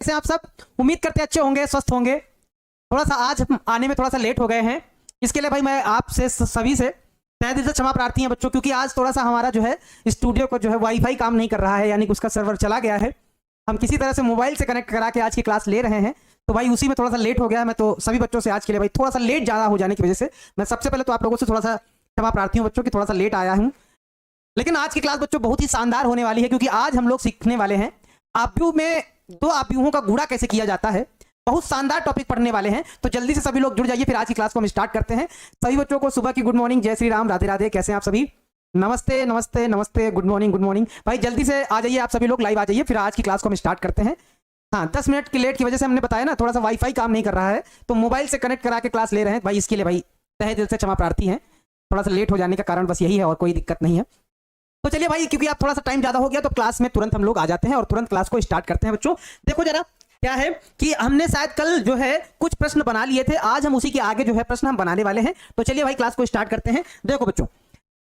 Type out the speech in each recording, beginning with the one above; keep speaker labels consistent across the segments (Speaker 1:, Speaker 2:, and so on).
Speaker 1: कैसे आप सब? उम्मीद करते अच्छे होंगे, स्वस्थ होंगे। थोड़ा सा आज आने में थोड़ा सा लेट हो गए हैं, इसके लिए भाई मैं आपसे सभी से तहे दिल से क्षमा प्रार्थी है बच्चों, क्योंकि आज थोड़ा सा हमारा जो है स्टूडियो को जो है वाईफाई काम नहीं कर रहा है, यानी कि उसका सर्वर चला गया है। हम किसी तरह से मोबाइल से कनेक्ट करा के आज की क्लास ले रहे हैं, तो भाई उसी में थोड़ा सा लेट हो गया। मैं तो सभी बच्चों से आज के लिए भाई थोड़ा सा लेट ज़्यादा हो जाने की वजह से मैं सबसे पहले तो आप लोगों से थोड़ा सा क्षमा प्रार्थी हूँ बच्चों कि थोड़ा सा लेट आया हूँ। लेकिन आज की क्लास बच्चों बहुत ही शानदार होने वाली है, क्योंकि आज हम लोग सीखने वाले हैं आव्यूह में दो आव्यूहों का गुणा कैसे किया जाता है। बहुत शानदार टॉपिक पढ़ने वाले हैं, तो जल्दी से सभी लोग जुड़ जाइए। फिर आज की क्लास को हम स्टार्ट करते हैं। सभी बच्चों को सुबह की गुड मॉर्निंग, जय श्री राम, राधे राधे। कैसे हैं आप सभी? नमस्ते नमस्ते नमस्ते, गुड मॉर्निंग गुड मॉर्निंग। भाई जल्दी से आ जाइए, आप सभी लोग लाइव आ जाइए, फिर आज की क्लास को हम स्टार्ट करते हैं। हाँ, 10 मिनट की लेट की वजह से हमने बताया ना, थोड़ा सा वाईफाई काम नहीं कर रहा है, तो मोबाइल से कनेक्ट करा के क्लास ले रहे हैं भाई। इसके लिए भाई तहे दिल से क्षमा प्रार्थी हैं। थोड़ा सा लेट हो जाने का कारण बस यही है, और कोई दिक्कत नहीं है। तो चलिए भाई, क्योंकि आप थोड़ा सा टाइम ज्यादा हो गया, तो क्लास में तुरंत हम लोग आ जाते हैं और तुरंत क्लास को स्टार्ट करते हैं। बच्चों देखो जरा, क्या है कि हमने शायद कल जो है कुछ प्रश्न बना लिए थे, आज हम उसी के आगे जो है प्रश्न हम बनाने वाले हैं। तो चलिए भाई क्लास को स्टार्ट करते हैं। देखो बच्चों,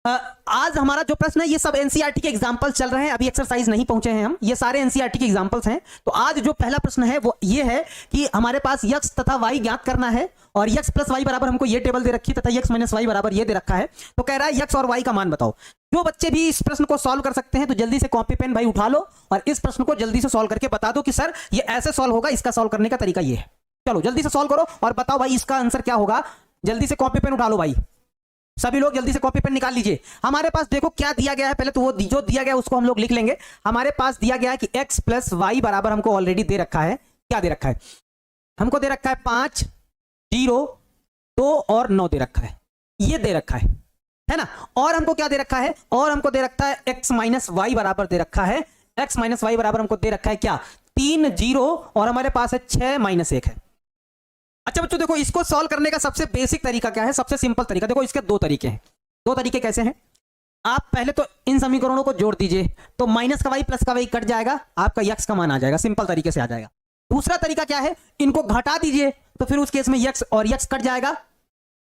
Speaker 1: आज हमारा जो प्रश्न है ये सब एनसीईआरटी के एग्जांपल चल रहे हैं, अभी एक्सरसाइज नहीं पहुंचे हैं हम, ये सारे एनसीईआरटी के एग्जांपल्स हैं। तो आज जो पहला प्रश्न है वो ये है कि हमारे पास यक्स तथा वाई ज्ञात करना है, और यक्स प्लस वाई बराबर हमको ये टेबल दे रखी है, तथा यक्स माइनस वाई बराबर ये दे रखा है। तो कह रहा है यक्स और वाई का मान बताओ। जो बच्चे भी इस प्रश्न को सॉल्व कर सकते हैं तो जल्दी से कॉपी पेन भाई उठा लो और इस प्रश्न को जल्दी से सॉल्व करके बता दो कि सर ये ऐसे सॉल्व होगा, इसका सॉल्व करने का तरीका ये है। चलो जल्दी से सॉल्व करो और बताओ भाई इसका आंसर क्या होगा। जल्दी से कॉपी पेन उठा लो भाई, सभी लोग जल्दी से कॉपी पेन निकाल लीजिए। हमारे पास देखो क्या दिया गया है, पहले तो वो जो दिया गया है उसको हम लोग लिख लेंगे। हमारे पास दिया गया है कि x प्लस वाई बराबर हमको ऑलरेडी दे रखा है। क्या दे रखा है? हमको दे रखा है 5, 0, 2 और 9 दे रखा है, ये दे रखा है ना। और हमको क्या दे रखा है? और हमको दे रखा है x माइनस वाई बराबर दे रखा है। x माइनस वाई बराबर हमको दे रखा है क्या? 3, 0 और हमारे पास है 6 माइनस 1 है। अच्छा बच्चों देखो, इसको सॉल्व करने का सबसे बेसिक तरीका क्या है, सबसे सिंपल तरीका। देखो इसके दो तरीके हैं। दो तरीके कैसे हैं? आप पहले तो इन समीकरणों को जोड़ दीजिए, तो माइनस का वाई प्लस का वाई कट जाएगा, आपका यक्स का मान आ जाएगा, सिंपल तरीके से आ जाएगा। दूसरा तरीका क्या है? इनको घटा दीजिए, तो फिर उस केस में यक्स और यक्स कट जाएगा,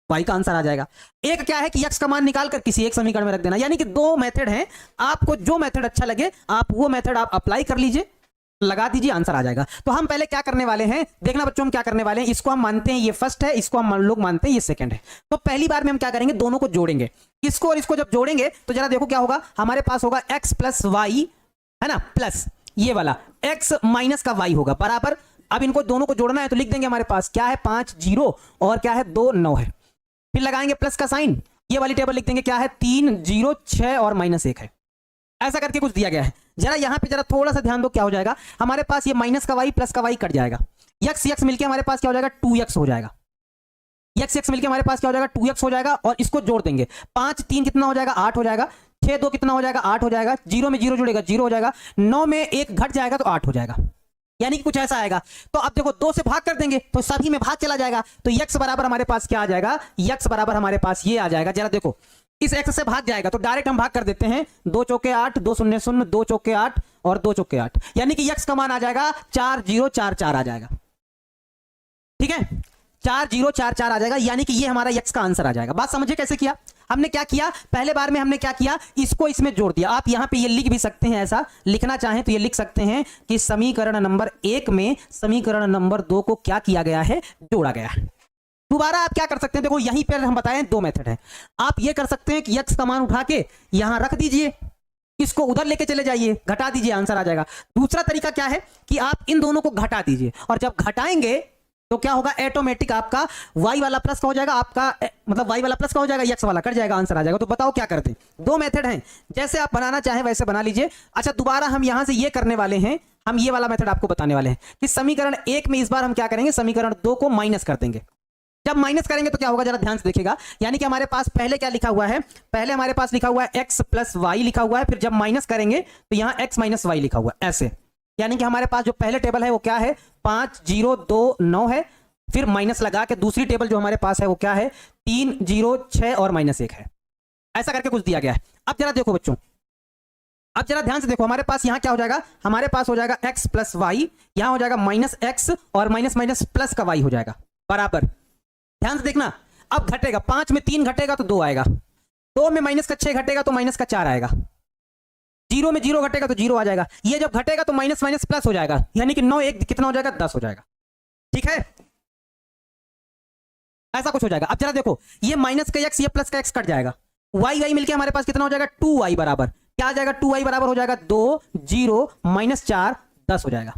Speaker 1: वाई का आंसर आ जाएगा। एक क्या है कि यक्स का मान निकाल कर किसी एक समीकरण में रख देना। यानी कि दो मेथड हैं, आपको जो मेथड अच्छा लगे आप वो मेथड आप अप्लाई कर लीजिए, लगा दीजिए, आंसर आ जाएगा। तो हम पहले क्या करने वाले हैं, देखना बच्चों, हम क्या करने वाले हैं। इसको हम मानते हैं ये फर्स्ट है, इसको हम लोग मानते हैं ये सेकंड है। तो पहली बार में हम क्या करेंगे, दोनों को जोड़ेंगे। इसको और इसको जब जोड़ेंगे तो जरा देखो क्या होगा। हमारे पास होगा x प्लस वाई, है ना, प्लस ये वाला x माइनस का y होगा बराबर। अब इनको दोनों को जोड़ना है तो लिख देंगे, हमारे पास क्या है, 5, 0 और क्या है, 2, 9 है। फिर लगाएंगे प्लस का साइन, ये वाली टेबल लिख देंगे, क्या है, 3, 0, 6 और माइनस 1 है। ऐसा करके कुछ दिया गया है। जरा यहां पे जरा थोड़ा सा ध्यान दो, क्या हो जाएगा हमारे पास, ये माइनस का वाई प्लस का वाई कट जाएगा, यक्स यक्स मिलके हमारे पास क्या हो जाएगा, 2x हो जाएगा। यक्स यक्स मिलके हमारे पास क्या हो जाएगा, 2x हो जाएगा। और इसको जोड़ देंगे, 5, 3 कितना हो जाएगा, 8 हो जाएगा। 6, 2 कितना हो जाएगा, 8 हो जाएगा। 0 में 0 जुड़ेगा, 0 हो जाएगा। 9 में 1 घट जाएगा तो 8 हो जाएगा। यानी कि कुछ ऐसा आएगा। तो अब देखो 2 से भाग कर देंगे तो सभी में भाग चला जाएगा, तो यक्स बराबर हमारे पास क्या आ जाएगा, यक्स बराबर हमारे पास ये आ जाएगा। जरा देखो, इस x से भाग जाएगा तो डायरेक्ट हम भाग कर देते हैं, 2 चौके 8, 2 शून्य शून्य, 2 चौके 8 और 2 चौके 8, यानी कि x का मान आ जाएगा 4, 0, 4, 4 आ जाएगा। ठीक है, 4, 0, 4, 4 आ जाएगा, यानी कि ये हमारा x का आंसर आ जाएगा। बात समझे कैसे किया? हमने क्या किया, पहले बार में हमने क्या किया, इसको इसमें जोड़ दिया। आप यहां पे ये लिख भी सकते हैं, ऐसा लिखना चाहें तो ये लिख सकते हैं कि समीकरण नंबर 1 में समीकरण नंबर 2 को क्या किया गया है, जोड़ा गया है। दोबारा आप क्या कर सकते हैं, देखो यहीं पर हम बताएं दो मेथड है। आप ये कर सकते हैं कि यक्स का मान उठा के यहां रख दीजिए, इसको उधर लेके चले जाइए, घटा दीजिए, आंसर आ जाएगा। दूसरा तरीका क्या है कि आप इन दोनों को घटा दीजिए, और जब घटाएंगे तो क्या होगा, ऑटोमेटिक आपका y वाला प्लस का हो जाएगा, आपका मतलब y वाला प्लस का हो जाएगा, x वाला कट जाएगा, आंसर आ जाएगा। तो बताओ क्या करते हैं? दो मेथड हैं, जैसे आप बनाना चाहें वैसे बना लीजिए। अच्छा दोबारा हम यहां से ये करने वाले हैं, हम ये वाला मेथड आपको बताने वाले हैं कि समीकरण 1 में इस बार हम क्या करेंगे, समीकरण 2 को माइनस कर देंगे। जब माइनस करेंगे तो क्या होगा, जरा ध्यान से देखिएगा। यानी कि हमारे पास पहले क्या लिखा हुआ है, पहले हमारे पास लिखा हुआ है x प्लस वाई लिखा हुआ है, फिर जब माइनस करेंगे तो यहां x माइनस वाई लिखा हुआ है, ऐसे। यानी कि हमारे पास जो पहले टेबल है वो क्या है, 5, 0, 2, 9 है। फिर माइनस लगा के दूसरी टेबल जो हमारे पास है वो क्या है, 3, 0, 6 और माइनस 1 है। ऐसा करके कुछ दिया गया है। अब जरा देखो बच्चों, अब जरा ध्यान से देखो, हमारे पास यहां क्या हो जाएगा, हमारे पास हो जाएगा x प्लस वाई, यहां हो जाएगा माइनस एक्स और माइनस माइनस प्लस का वाई हो जाएगा बराबर। ध्यान से देखना, अब घटेगा, 5 में 3 घटेगा तो 2 आएगा, 2 में माइनस का 6 घटेगा तो माइनस का 4 आएगा, जीरो में जीरो घटेगा तो जीरो आ जाएगा, ये जब घटेगा तो माइनस माइनस प्लस हो जाएगा, यानी कि 9 1 कितना हो जाएगा 10 हो जाएगा। ठीक है, ऐसा कुछ हो जाएगा। अब जरा देखो, ये माइनस का एक्स ये प्लस का एक्स कट जाएगा, वाई वाई मिलके हमारे पास कितना हो जाएगा 2y बराबर क्या आ जाएगा 2y बराबर हो जाएगा 2 0 माइनस 4 10 हो जाएगा।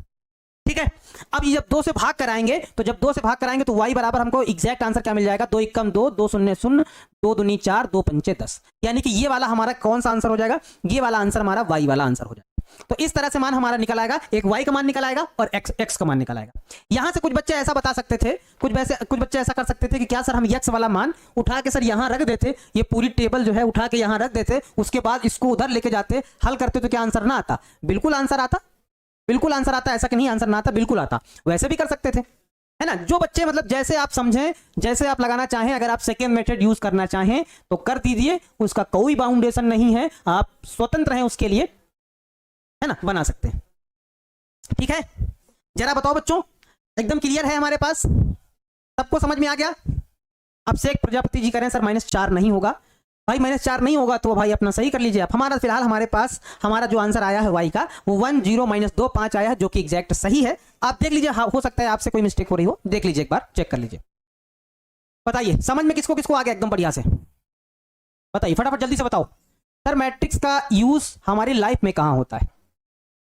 Speaker 1: ठीक है, अब ये जब 2 से भाग कराएंगे तो जब 2 से भाग कराएंगे तो y बराबर हमको एग्जैक्ट आंसर क्या मिल जाएगा 2 एकम 2 2 शून्य शून्य 2 दूनी 4 2 पंचे 10, यानी कि ये वाला हमारा कौन सा आंसर हो जाएगा, ये वाला आंसर हमारा y वाला आंसर हो जाएगा। तो इस तरह से मान हमारा निकल आएगा, एक y का मान निकल आएगा और x का मान निकल आएगा। यहां से कुछ बच्चे ऐसा बता सकते थे, कुछ बच्चे ऐसा कर सकते थे कि क्या सर हम x वाला मान उठा के सर यहां रख देते, ये पूरी टेबल जो है उठा के यहां रख देते, उसके बाद इसको उधर लेके जाते हल करते तो क्या आंसर ना आता? बिल्कुल आंसर आता, बिल्कुल आंसर आता, ऐसा कि नहीं आंसर ना आता, बिल्कुल आता। वैसे भी कर सकते थे, है ना। जो बच्चे मतलब जैसे आप समझें, जैसे आप लगाना चाहें, अगर आप सेकेंड मेथड यूज करना चाहें तो कर दीजिए, उसका कोई बाउंडेशन नहीं है, आप स्वतंत्र हैं उसके लिए, है ना, बना सकते हैं। ठीक है, जरा बताओ बच्चों, एकदम क्लियर है हमारे पास, सबको समझ में आ गया? अब शेख प्रजापति जी कह रहे हैं सर -4 नहीं होगा। भाई -4 नहीं होगा तो भाई अपना सही कर लीजिए आप। हमारा फिलहाल हमारे पास हमारा जो आंसर आया है y का वो 1 0 -2 5 आया है, जो कि एग्जैक्ट सही है। आप देख लीजिए, हो सकता है आपसे कोई मिस्टेक हो रही हो, देख लीजिए एक बार, चेक कर लीजिए। बताइए समझ में किसको किसको आ गया एकदम बढ़िया से, बताइए फटाफट जल्दी से बताओ। सर मैट्रिक्स का यूज हमारी लाइफ में कहाँ होता है?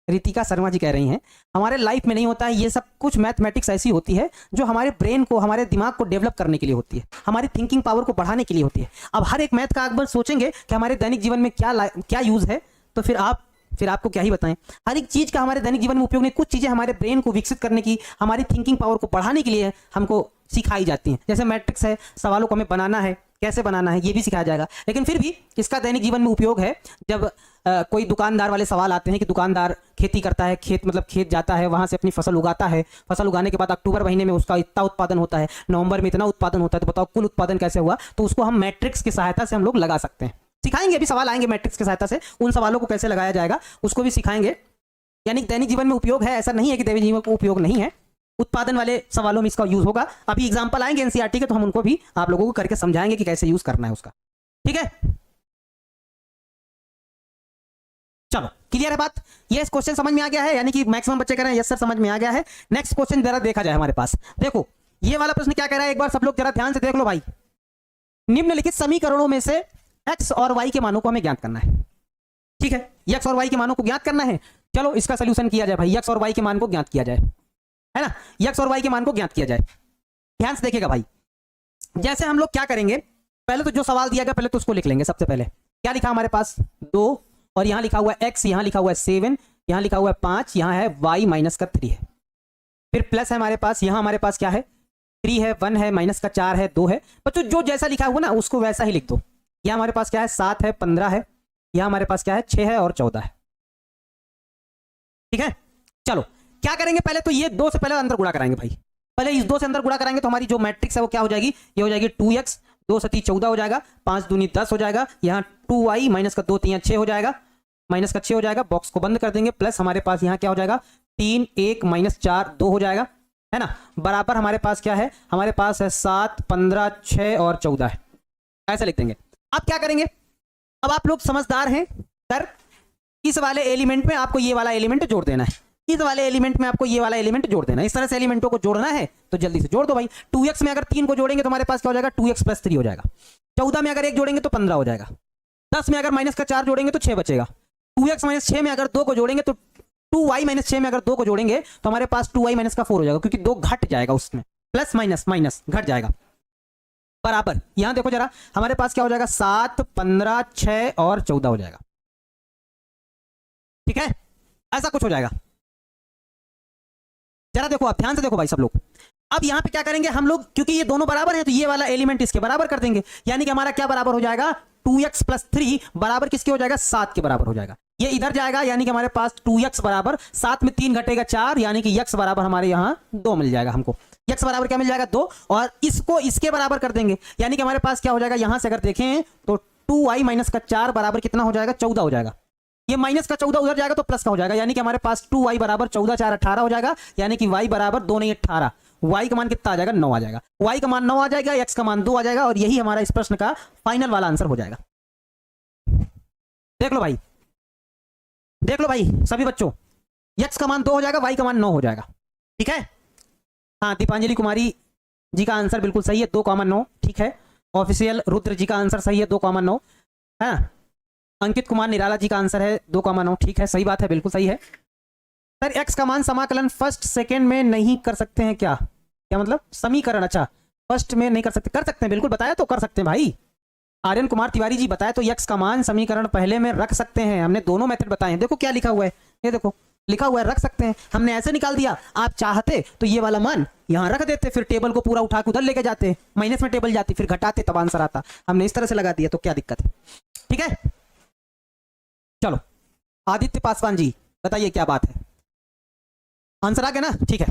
Speaker 1: रितिका शर्मा जी कह रही हैं हमारे लाइफ में नहीं होता है, ये सब कुछ मैथमेटिक्स ऐसी होती है जो हमारे ब्रेन को, हमारे दिमाग को डेवलप करने के लिए होती है, हमारी थिंकिंग पावर को बढ़ाने के लिए होती है। अब हर एक मैथ का अगर सोचेंगे कि हमारे दैनिक जीवन में क्या यूज है, तो फिर आपको क्या ही बताएं। हर एक चीज का हमारे दैनिक जीवन में उपयोग नहीं, कुछ चीजें हमारे ब्रेन को विकसित करने की, हमारी थिंकिंग पावर को बढ़ाने के लिए हमको सिखाई जाती हैं। जैसे मैट्रिक्स है, सवालों को हमें बनाना है, कैसे बनाना है ये भी सिखाया जाएगा, लेकिन फिर भी इसका दैनिक जीवन में उपयोग है। जब कोई दुकानदार वाले सवाल आते हैं कि दुकानदार खेती करता है, खेत जाता है, वहां से अपनी फसल उगाता है, फसल उगाने के बाद अक्टूबर महीने में उसका इतना उत्पादन होता है, नवंबर में इतना उत्पादन होता है, तो बताओ कुल उत्पादन कैसे हुआ? तो उसको हम मैट्रिक्स की सहायता से हम लोग लगा सकते हैं, सिखाएंगे। अभी सवाल आएंगे मैट्रिक्स की सहायता से, उन सवालों को कैसे लगाया जाएगा उसको भी सिखाएंगे। यानी दैनिक जीवन में उपयोग है, ऐसा नहीं है कि दैनिक जीवन में उपयोग नहीं है, उत्पादन वाले सवालों में इसका यूज होगा। अभी एग्जांपल आएंगे एनसीईआरटी के, तो हम उनको भी आप लोगों को करके समझाएंगे कि कैसे यूज करना है उसका। ठीक है, चलो क्लियर है बात? ये क्वेश्चन समझ में आ गया है, यानी कि मैक्सिमम बच्चे कह रहे हैं यस सर समझ में आ गया है। नेक्स्ट क्वेश्चन जरा देखा जाए हमारे पास। देखो ये वाला प्रश्न क्या कह रहा है, एक बार सब लोग जरा ध्यान से देख लो भाई। निम्नलिखित समीकरणों में से एक्स और वाई के मानों को हमें ज्ञात करना है। ठीक है, एक्स और वाई के मानों को ज्ञात करना है। चलो इसका सोल्यूशन किया जाए भाई, एक्स और वाई के मान को ज्ञात किया जाए, है ना, एक्स और वाई के मान को ज्ञात किया जाए। ध्यान से देखिएगा भाई, जैसे हम लोग क्या करेंगे, पहले तो जो सवाल दिया गया पहले तो उसको लिख लेंगे। सबसे पहले क्या लिखा हमारे पास 2, और यहां लिखा हुआ है x, यहां लिखा हुआ है 7, यहां लिखा हुआ है 5, यहां है y माइनस का 3 है, फिर प्लस है हमारे पास, यहां हमारे पास क्या है 3 है, 1 है, माइनस का 4 है, 2 है। बच्चों जो जैसा लिखा हुआ ना उसको वैसा ही लिख दो। यहां हमारे पास क्या है 7 है, 15 है, यहां हमारे पास क्या है 6 है और 14 है। ठीक है, चलो क्या करेंगे, पहले तो ये 2 से पहले अंदर गुणा कराएंगे भाई। पहले इस 2 से अंदर गुणा कराएंगे तो हमारी जो मैट्रिक्स है वो क्या हो जाएगी, ये हो जाएगी 2x, 2 7 14 हो जाएगा, 5 दूनी 10 हो जाएगा, यहाँ 2y माइनस का 2 3 6 हो जाएगा, माइनस का 6 हो जाएगा, बॉक्स को बंद कर देंगे, प्लस हमारे पास यहाँ क्या हो जाएगा 3 1 माइनस 4 2 हो जाएगा, है ना, बराबर हमारे पास क्या है, हमारे पास है 7 15 6 और 14 है, ऐसा लिख देंगे। अब क्या करेंगे, अब आप लोग समझदार हैं सर, इस वाले एलिमेंट में आपको ये वाला एलिमेंट जोड़ देना है, इस वाले एलिमेंट में आपको ये वाला एलिमेंट जोड़ देना है। इस तरह से एलिमेंटों को जोड़ना है तो जल्दी से जोड़ दो भाई। 2x में अगर 3 को जोड़ेंगे तो हमारे पास क्या हो जाएगा 2x प्लस 3 हो जाएगा, 14 में अगर 1 जोड़ेंगे तो 15 हो जाएगा, 10 में अगर माइनस का 4 जोड़ेंगे तो 6 बचेगा, 2x माइनस 6 में अगर 2 को जोड़ेंगे तो 2y माइनस 6 में अगर 2 को जोड़ेंगे तो हमारे पास 2y माइनस का 4 हो जाएगा, क्योंकि 2 घट जाएगा उसमें, प्लस माइनस माइनस घट जाएगा, बराबर। यहां देखो जरा हमारे पास क्या हो जाएगा 7 15 6 और 14 हो जाएगा। ठीक है, ऐसा कुछ हो जाएगा। जरा देखो आप ध्यान से देखो भाई सब लोग। अब यहां पे क्या करेंगे हम लोग, क्योंकि ये दोनों बराबर हैं तो ये वाला एलिमेंट इसके बराबर कर देंगे, यानी कि हमारा क्या बराबर हो जाएगा 2x प्लस 3 बराबर किसके हो जाएगा 7 के बराबर हो जाएगा। ये इधर जाएगा, यानी कि हमारे पास 2x बराबर 7 में 3 घटेगा 4, यानी कि x बराबर हमारे यहां 2 मिल जाएगा हमको। x बराबर क्या मिल जाएगा 2, और इसको इसके बराबर कर देंगे, यानी कि हमारे पास क्या हो जाएगा, यहां से अगर देखें तो 2y माइनस का 4 बराबर कितना हो जाएगा 14 हो जाएगा। ये माइनस का 14 उधर जाएगा तो प्लस का हो जाएगा, यानी कि हमारे पास 2y बराबर 14 4 18 हो जाएगा, यानी कि y बराबर 2 नहीं 18, y का मान कितना आ जाएगा 9 आ जाएगा, y का मान 9 आ जाएगा, x का मान 2 आ जाएगा, और यही हमारा इस प्रश्न का फाइनल वाला आंसर हो जाएगा। देख लो भाई, देख लो भाई सभी बच्चों, x का मान 2 हो जाएगा, y का मान 9 हो जाएगा। ठीक है, हाँ दीपांजलि कुमारी जी का आंसर बिल्कुल सही है, 2,9। ठीक है, ऑफिशियल रुद्र जी का आंसर सही है, 2,9 है। अंकित कुमार निराला जी का आंसर है 2,9। ठीक है, सही बात है, बिल्कुल सही है। सर x का मान समाकलन फर्स्ट सेकेंड में नहीं कर सकते हैं क्या? क्या मतलब समीकरण? अच्छा, फर्स्ट में नहीं कर सकते, कर सकते हैं, बिल्कुल बताया तो कर सकते हैं भाई। आर्यन कुमार तिवारी जी बताया तो x का मान समीकरण पहले में रख सकते हैं, हमने दोनों मेथड बताए हैं। देखो क्या लिखा हुआ है, ये देखो लिखा हुआ है रख सकते हैं, हमने ऐसे निकाल दिया। आप चाहते तो ये वाला मान यहां रख देते, फिर टेबल को पूरा उठा के उधर लेके जाते, माइनस में टेबल जाती, फिर घटाते तब आंसर आता। हमने इस तरह से लगा दिया, तो क्या दिक्कत है? ठीक है, चलो आदित्य पासवान जी बताइए क्या बात है, आंसर आ गया ना? ठीक है,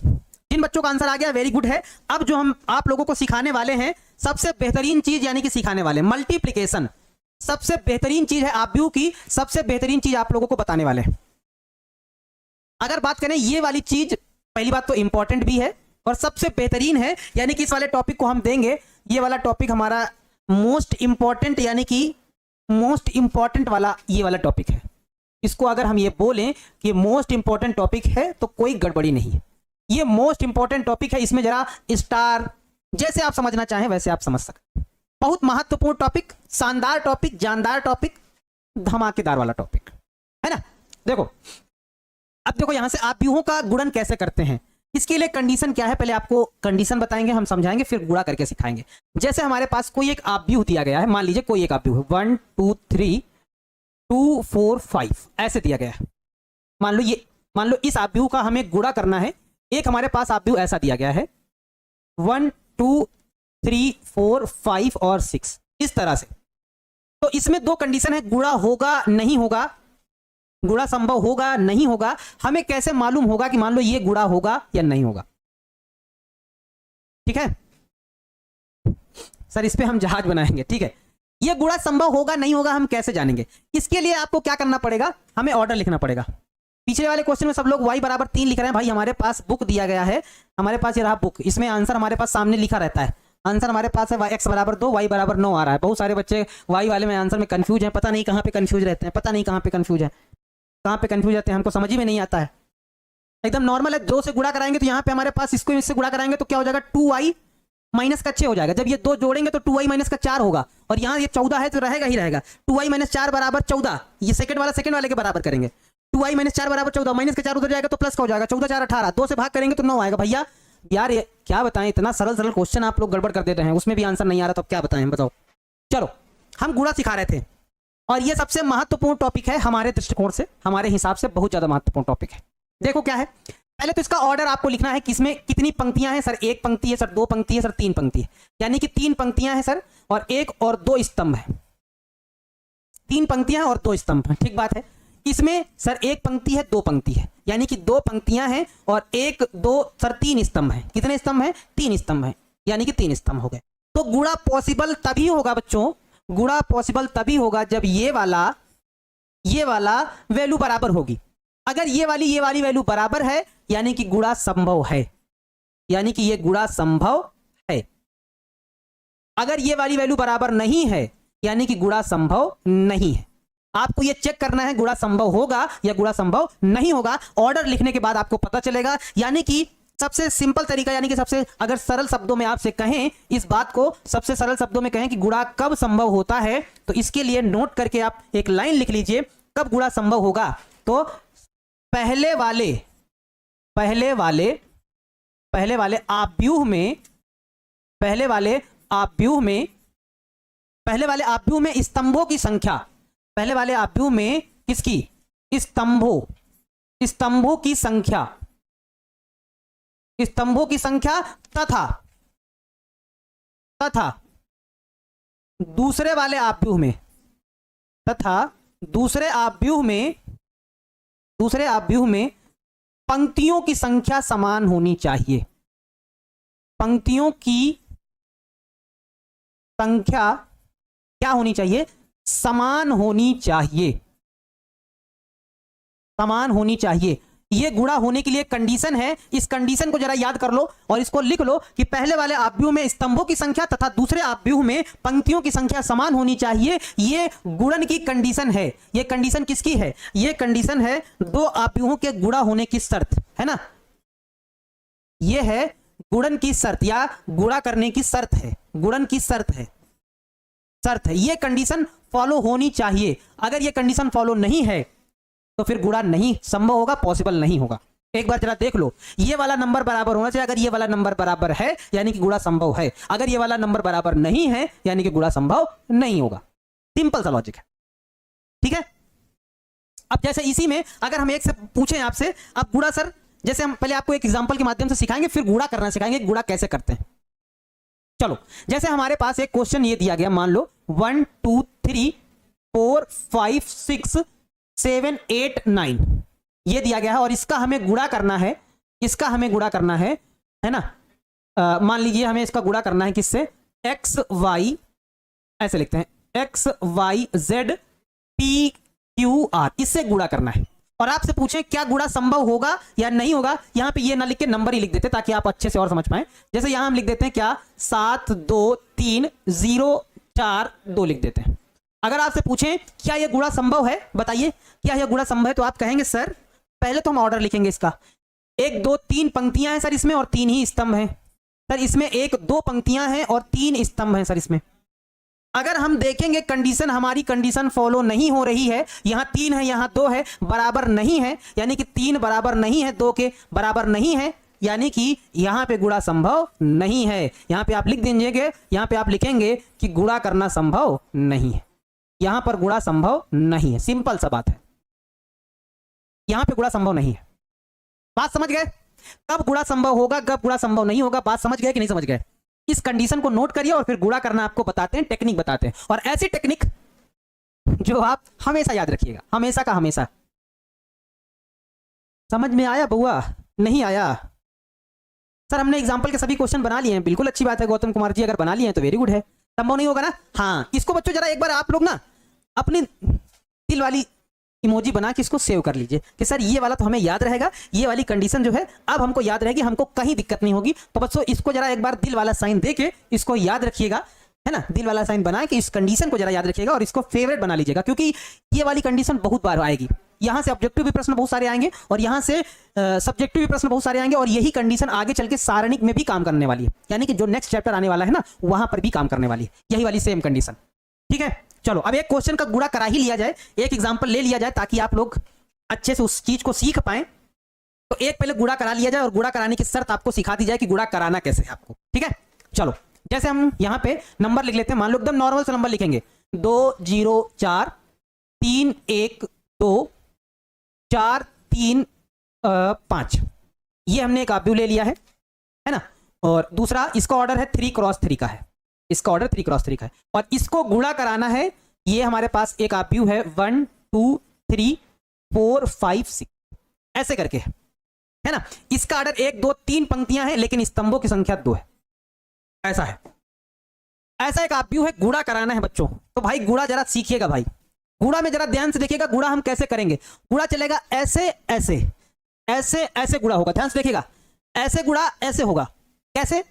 Speaker 1: जिन बच्चों का आंसर आ गया वेरी गुड है। अब जो हम आप लोगों को सिखाने वाले हैं सबसे बेहतरीन चीज, यानी कि सिखाने वाले मल्टीप्लिकेशन, सबसे बेहतरीन चीज है आव्यूह की, सबसे बेहतरीन चीज आप लोगों को बताने वाले हैं। अगर बात करें ये वाली चीज, पहली बात तो इंपॉर्टेंट भी है और सबसे बेहतरीन है, यानी कि इस वाले टॉपिक को हम देंगे। ये वाला टॉपिक हमारा मोस्ट इंपॉर्टेंट, यानी कि मोस्ट इंपॉर्टेंट वाला ये वाला टॉपिक है। इसको अगर हम ये बोलें कि मोस्ट इंपॉर्टेंट टॉपिक है तो कोई गड़बड़ी नहीं है, ये मोस्ट इंपॉर्टेंट टॉपिक है। इसमें जरा स्टार जैसे आप समझना चाहें वैसे आप समझ सकते हैं। बहुत महत्वपूर्ण टॉपिक, शानदार टॉपिक, जानदार टॉपिक, धमाकेदार वाला टॉपिक है ना। देखो अब देखो यहां से आव्यूहों का गुणन कैसे करते हैं, इसके लिए कंडीशन क्या है, पहले आपको कंडीशन बताएंगे, हम समझाएंगे, फिर गुणा करके सिखाएंगे। जैसे हमारे पास कोई एक आव्यूह दिया गया है, मान लीजिए कोई एक आव्यूह है 1 2 3 2 4 5 ऐसे दिया गया है। मान लो इस आव्यूह का हमें गुणा करना है। एक हमारे पास आव्यूह ऐसा दिया गया है 1 2 3 4 5 और 6 इस तरह से। तो इसमें दो कंडीशन है, गुणा होगा नहीं होगा, गुणा संभव होगा नहीं होगा। हमें कैसे मालूम होगा कि मान लो ये गुणा होगा या नहीं होगा? ठीक है सर, इस पे हम जहाज बनाएंगे। ठीक है, ये गुणा संभव होगा नहीं होगा हम कैसे जानेंगे? इसके लिए आपको क्या करना पड़ेगा, हमें ऑर्डर लिखना पड़ेगा। पिछले वाले क्वेश्चन में सब लोग y बराबर 3 लिख रहे हैं भाई, हमारे पास बुक दिया गया है, हमारे पास ये रहा बुक, इसमें आंसर हमारे पास सामने लिखा रहता है। आंसर हमारे पास है x बराबर 2 y बराबर 9 आ रहा है। बहुत सारे बच्चे y वाले में आंसर में कंफ्यूज हैं, पता नहीं कहाँ पे कंफ्यूज रहते हैं, पता नहीं कहाँ पे कंफ्यूज है, कहाँ पे कंफ्यूज रहते हैं, हमको समझ ही में नहीं आता है। एकदम नॉर्मल है, 2 से गुणा कराएंगे तो यहाँ पे हमारे पास इसको इससे गुणा कराएंगे तो क्या हो जाएगा, 2y माइनस का 6 हो जाएगा। जब ये 2 जोड़ेंगे तो 2y माइनस का 4 होगा, और यहाँ ये 14 है तो रहेगा ही रहेगा। 2y माइनस 4 बराबर 14, ये सेकंड वाले के बराबर करेंगे। 2y माइनस 4 बराबर 14, माइनस का 4 उधर जाएगा तो प्लस का हो जाएगा, 14 4 18, 2 से भाग करेंगे तो 9 आएगा। भैया यार ये क्या बताएं, इतना सरल सरल क्वेश्चन आप लोग गड़बड़ कर देते हैं, उसमें भी आंसर नहीं आ रहा तो अब क्या बताएं, बताओ। चलो हम गुणा सिखा रहे थे और ये सबसे महत्वपूर्ण टॉपिक है हमारे दृष्टिकोण से, हमारे हिसाब से बहुत ज्यादा महत्वपूर्ण टॉपिक है। देखो क्या है, पहले तो इसका ऑर्डर आपको लिखना है, किसमें कितनी पंक्तियां हैं सर, 1 पंक्ति है सर, 2 पंक्ति है सर, 3 पंक्ति है, यानी कि 3 पंक्तियां हैं सर और 1 और 2 स्तंभ है। 3 पंक्तियां और 2 स्तंभ है, ठीक बात है। इसमें सर 1 पंक्ति है 2 पंक्ति है, यानी कि 2 पंक्तियां हैं और 1 2 सर 3 स्तंभ है। कितने स्तंभ है, 3 स्तंभ है, यानी कि 3 स्तंभ हो गए। तो गुणा पॉसिबल तभी होगा बच्चों, गुणा पॉसिबल तभी होगा जब ये वाला वैल्यू बराबर होगी। अगर ये वाली वैल्यू बराबर है यानी कि गुणा संभव है, यानी कि ये गुणा संभव है। अगर ये वाली वैल्यू बराबर नहीं है यानी कि गुणा संभव नहीं है। आपको ये चेक करना है गुणा संभव होगा या गुणा संभव नहीं होगा। ऑर्डर लिखने के बाद आपको पता चलेगा, यानी कि सबसे सिंपल तरीका, यानी कि सबसे अगर सरल शब्दों में आपसे कहें, इस बात को सबसे सरल शब्दों में कहें कि गुणा कब संभव होता है, तो इसके लिए नोट करके आप एक लाइन लिख लीजिए, कब गुणा संभव होगा। तो पहले वाले आव्यूह में स्तंभों की संख्या, पहले वाले आव्यूह में किसकी, स्तंभों की संख्या तथा दूसरे आव्यूह में पंक्तियों की संख्या समान होनी चाहिए। पंक्तियों की संख्या क्या होनी चाहिए, समान होनी चाहिए। ये गुणा होने के लिए कंडीशन है, इस कंडीशन को जरा याद कर लो और इसको लिख लो कि पहले वाले आव्यूह में स्तंभों की संख्या तथा दूसरे आव्यूह में पंक्तियों की संख्या समान होनी चाहिए। ये गुणन की कंडीशन है। ये कंडीशन किसकी है? ये कंडीशन है दो आव्यूहों के गुणा होने की शर्त, है ना। ये है गुणन की शर्त या गुणा करने की शर्त है, गुणन की शर्त है, शर्त है। ये कंडीशन फॉलो होनी चाहिए। अगर ये कंडीशन फॉलो नहीं है तो फिर गुणा नहीं संभव होगा, पॉसिबल नहीं होगा। एक बार जरा देख लो, ये वाला नंबर बराबर होना चाहिए। अगर ये वाला नंबर बराबर है यानी कि गुणा संभव है, अगर ये वाला नंबर बराबर नहीं है यानी कि गुणा संभव नहीं होगा। सिंपल सा लॉजिक है, ठीक है। अब जैसे इसी में अगर हम एक से पूछें आपसे, अब गुणा सर, जैसे हम पहले आपको एक एग्जांपल के माध्यम से सिखाएंगे, फिर गुणा करना सिखाएंगे, गुणा कैसे करते हैं। चलो, जैसे हमारे पास एक क्वेश्चन ये दिया गया, मान लो 1 2 3 4 5 6 7 8 9 ये दिया गया है और इसका हमें गुणा करना है, इसका हमें गुणा करना है ना। मान लीजिए हमें इसका गुणा करना है किससे? एक्स वाई, ऐसे लिखते हैं, X Y Z P Q R, इससे गुणा करना है। और आपसे पूछे क्या गुणा संभव होगा या नहीं होगा, यहां पे ये ना लिख के नंबर ही लिख देते ताकि आप अच्छे से और समझ पाए। जैसे यहां हम लिख देते हैं क्या, 7 2 3 0 4 2 लिख देते हैं। अगर आपसे पूछें क्या यह गुणा संभव है, बताइए क्या यह गुणा संभव है, तो आप कहेंगे सर पहले तो हम ऑर्डर लिखेंगे इसका, 1 2 3 पंक्तियां हैं सर इसमें और 3 ही स्तंभ हैं सर, इसमें 1 2 पंक्तियां हैं और 3 स्तंभ हैं सर इसमें। अगर हम देखेंगे कंडीशन, हमारी कंडीशन फॉलो नहीं हो रही है, यहां 3 है यहां 2 है, बराबर नहीं है, यानी कि 3 बराबर नहीं है 2 के बराबर नहीं है, यानी कि यहां पे गुणा संभव नहीं है। यहां पे आप लिख दीजिएगा, यहां पे आप लिखेंगे कि गुणा करना संभव नहीं है, यहां पर गुणा संभव नहीं है। सिंपल सा बात है, यहां पे गुणा संभव नहीं है। बात समझ गए? कब गुणा संभव होगा, कब गुणा संभव नहीं होगा, बात समझ गए कि नहीं समझ गए? इस कंडीशन को नोट करिए और फिर गुणा करना आपको बताते हैं, टेक्निक बताते हैं। और ऐसी टेक्निक जो आप हमेशा याद रखिएगा, हमेशा का हमेशा। समझ में आया बुआ? नहीं आया? सर हमने एग्जाम्पल के सभी क्वेश्चन बना लिए हैं, बिल्कुल अच्छी बात है गौतम कुमार जी, अगर बना लिए हैं तो वेरी गुड है। संभव नहीं होगा ना? हाँ, इसको बच्चों जरा एक बार आप लोग ना अपनी दिल वाली इमोजी बना के इसको सेव कर लीजिए कि सर ये वाला तो हमें याद रहेगा, ये वाली कंडीशन जो है अब हमको याद रहेगी, हमको कहीं दिक्कत नहीं होगी। तो बच्चों इसको जरा एक बार दिल वाला साइन दे के इसको याद रखिएगा, है ना। दिल वाला साइन बना के इस कंडीशन को जरा याद रखिएगा और इसको फेवरेट बना लीजिएगा, क्योंकि ये वाली कंडीशन बहुत बार आएगी। यहां से ऑब्जेक्टिव भी प्रश्न बहुत सारे आएंगे और यहां से सब्जेक्टिव भी प्रश्न बहुत सारे आएंगे, और यही कंडीशन आगे चल के सारणिक में भी काम करने वाली है, यानी कि जो नेक्स्ट चैप्टर आने वाला है ना वहां पर भी काम करने वाली है यही वाली सेम कंडीशन, ठीक है। चलो अब एक क्वेश्चन का गुणा करा ही लिया जाए, एक एग्जांपल ले लिया जाए ताकि आप लोग अच्छे से उस चीज को सीख पाए। तो एक पहले गुणा करा लिया जाए और गुणा कराने की शर्त आपको सिखा दी जाए कि गुणा कराना कैसे है आपको, ठीक है। चलो जैसे हम यहां पे नंबर लिख लेते हैं, मान लो एकदम नॉर्मल सा नंबर लिखेंगे, 2 0 4 3 1 2 4 3 5। ये हमने एक आव्यूह ले लिया है ना। और दूसरा इसका ऑर्डर है 3 क्रॉस 3 का है, इसका ऑर्डर 3 क्रॉस 3 का है, और इसको गुणा कराना है। ये हमारे पास एक आव्यूह है 1 2 3 4 5 6 ऐसे करके है ना। इसका ऑर्डर 1 2 3 पंक्तियां हैं लेकिन स्तंभों की संख्या 2 है, ऐसा है। ऐसा एक आव्यूह है, गुणा कराना है बच्चों। तो भाई गुणा जरा सीखिएगा भाई, गुणा में जरा ध्यान से देखिएगा गुणा हम कैसे करेंगे। गुणा चलेगा ऐसे ऐसे ऐसे ऐसे गुणा होगा, ध्यान से देखिएगा, ऐसे गुणा ऐसे होगा, कैसे?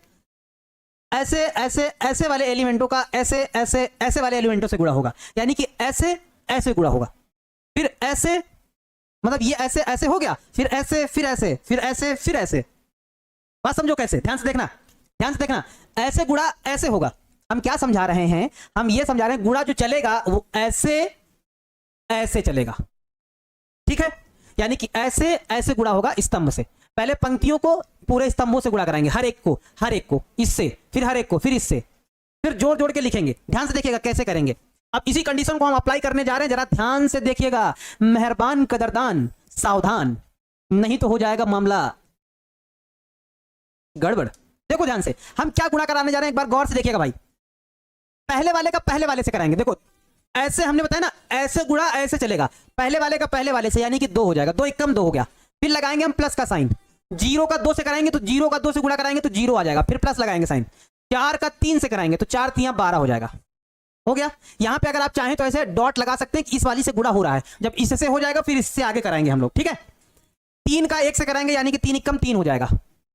Speaker 1: ऐसे ऐसे ऐसे वाले एलिमेंटों का ऐसे ऐसे ऐसे वाले एलिमेंटों से गुणा होगा, यानी कि ऐसे ऐसे गुणा होगा, फिर ऐसे, मतलब ये ऐसे ऐसे हो गया, फिर ऐसे, फिर ऐसे, फिर ऐसे, फिर ऐसे। बात समझो कैसे, ध्यान से देखना, ध्यान से देखना। ऐसे गुणा ऐसे होगा। हम क्या समझा रहे हैं? हम ये समझा रहे हैं गुणा जो चलेगा वो ऐसे ऐसे चलेगा, ठीक है। यानी कि ऐसे ऐसे गुणा होगा स्तंभ से। पहले पंक्तियों को पूरे स्तंभों से गुणा कराएंगे, हर एक को इससे, फिर हर एक को, फिर इससे, फिर जोड़ जोड़ के लिखेंगे। ध्यान से देखिएगा कैसे करेंगे। अब इसी कंडीशन को हम अप्लाई करने जा रहे हैं, जरा ध्यान से देखिएगा, मेहरबान कदरदान सावधान, नहीं तो हो जाएगा मामला गड़बड़। देखो ध्यान से हम क्या गुणा कराने जा रहे हैं, एक बार गौर से देखिएगा भाई। पहले वाले का पहले वाले से कराएंगे। देखो ऐसे हमने बताया ना, ऐसे गुणा ऐसे चलेगा, पहले वाले का पहले वाले से, यानी कि 2 हो जाएगा, 2 1 कम 2 हो गया। फिर लगाएंगे हम प्लस का साइन, 0 का 2 से कराएंगे तो 0 का 2 से गुणा कराएंगे तो 0 आ जाएगा, फिर प्लस लगाएंगे साइन। 4 का 3 से कराएंगे तो 4 3 12 हो जाएगा, हो गया। यहां पे अगर आप चाहें तो ऐसे डॉट लगा सकते हैं कि इस वाली से गुणा हो रहा है, जब इससे हो जाएगा फिर इससे आगे कराएंगे हम लोग, ठीक है। 3 का 1 से कराएंगे यानी कि 3 एकम 3 हो जाएगा।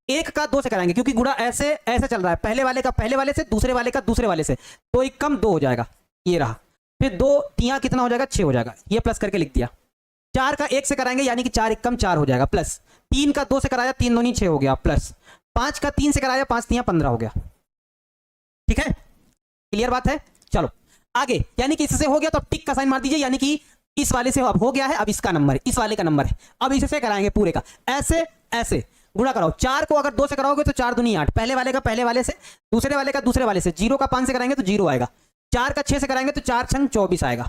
Speaker 1: 1 का 2 से कराएंगे क्योंकि गुणा ऐसे ऐसे चल रहा है, पहले वाले का पहले वाले से, दूसरे वाले का दूसरे वाले से, 2 एकम 2 हो जाएगा, ये रहा। फिर 2 3 कितना हो जाएगा, 6 हो जाएगा, ये प्लस करके लिख दिया। 4 का 1 से कराएंगे यानी कि 4 एकम 4 हो जाएगा, प्लस 3 का 2 से कराया 3 दूनी 6 हो गया, प्लस 5 का 3 से कराया 5 3 15 हो गया। ठीक है, क्लियर बात है। चलो आगे, यानी कि इससे हो गया तो अब टिक का साइन मार दीजिए, यानी कि इस वाले से अब हो गया है, अब इसका नंबर है, इस वाले का नंबर है, अब इससे कराएंगे पूरे का, ऐसे ऐसे गुणा कराओ। 4 को अगर 2 से कराओगे तो 4 दूनी 8, पहले वाले का पहले वाले से, दूसरे वाले का दूसरे वाले से, 0 का 5 से कराएंगे तो 0 आएगा, 4 का 6 से कराएंगे तो 4 छंग 24 आएगा।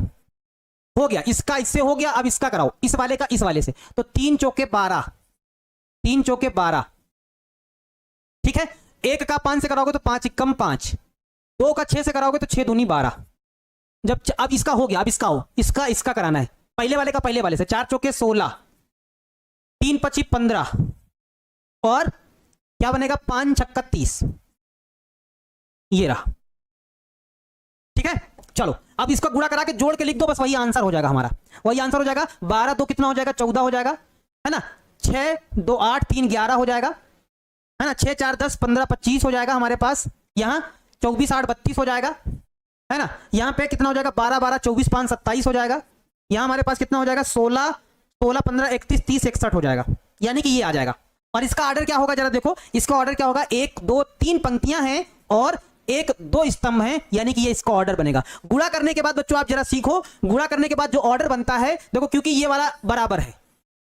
Speaker 1: हो गया, इसका इससे हो गया, अब इसका कराओ, इस वाले का इस वाले से, तो 3 चौके 12, 3 चौके 12। ठीक है, 1 का 5 से कराओगे तो 5 एकम 5, 2 का 6 से कराओगे तो 6 दूनी 12। जब अब इसका हो गया, अब इसका हो, इसका कराना है, पहले वाले का पहले वाले से, 4 चौके 16, 3 पची 15, और क्या बनेगा, 5 छक्का 30, ये रहा। ठीक है, चलो अब इसका गुणा करा के जोड़ के लिख दो, बस वही आंसर हो जाएगा हमारा, वही आंसर हो जाएगा। 12 2 कितना हो जाएगा, 14 हो जाएगा, है ना। 6 2 8 3 11 हो जाएगा, है ना। 6 4 10 15 25 हो जाएगा हमारे पास, यहाँ 24 8 32 हो जाएगा, है ना। यहाँ पे कितना हो जाएगा, 12 12 24 5 27 हो जाएगा। यहाँ हमारे पास कितना हो जाएगा, 16 16 15 31 30 61 हो जाएगा, यानी कि ये आ जाएगा। और इसका ऑर्डर क्या होगा, जरा देखो इसका ऑर्डर क्या होगा, 1 2 3 पंक्तियां हैं और 1 2 स्तंभ हैं, यानी कि ये इसका ऑर्डर बनेगा। गुणा करने के बाद बच्चों आप जरा सीखो, गुणा करने के बाद जो ऑर्डर बनता है, देखो क्योंकि ये वाला बराबर है,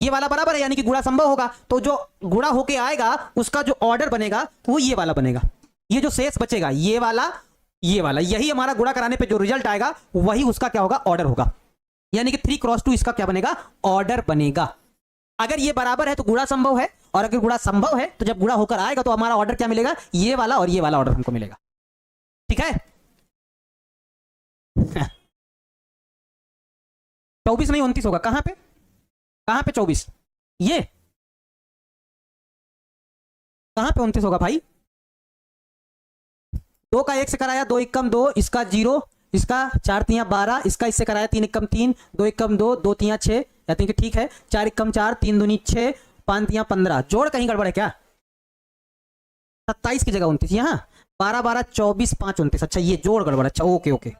Speaker 1: ये वाला बराबर है, यानी कि गुणा संभव होगा, तो जो गुणा होके आएगा उसका जो ऑर्डर बनेगा वो ये वाला बनेगा। ये जो शेष बचेगा, ये वाला ये वाला, यही हमारा गुणा कराने पे जो रिजल्ट आएगा वही उसका क्या होगा, ऑर्डर होगा। यानी कि 3 क्रॉस 2 इसका क्या बनेगा, ऑर्डर बनेगा। अगर ये बराबर है तो गुणा संभव है, और अगर गुणा संभव है तो जब गुणा होकर आएगा तो हमारा ऑर्डर क्या मिलेगा, ये वाला और ये वाला ऑर्डर हमको मिलेगा। ठीक है 24 नहीं 29 होगा, कहां पे 24, ये कहां पे 29 होगा भाई। 2 का 1 से कराया 2 एकम 2, इसका 0, इसका 4 3 12, इसका इससे कराया 3 एकम 3, 2 एकम 2, 2 3 6, या कि ठीक है, 4 एकम 4, 3 दूनी 6, 5 3 15। जोड़ कहीं गड़बड़ है क्या, 27 की जगह 29, यहाँ 12 12 24 5 29। अच्छा ये जोड़ गड़बड़, अच्छा ओके ओके,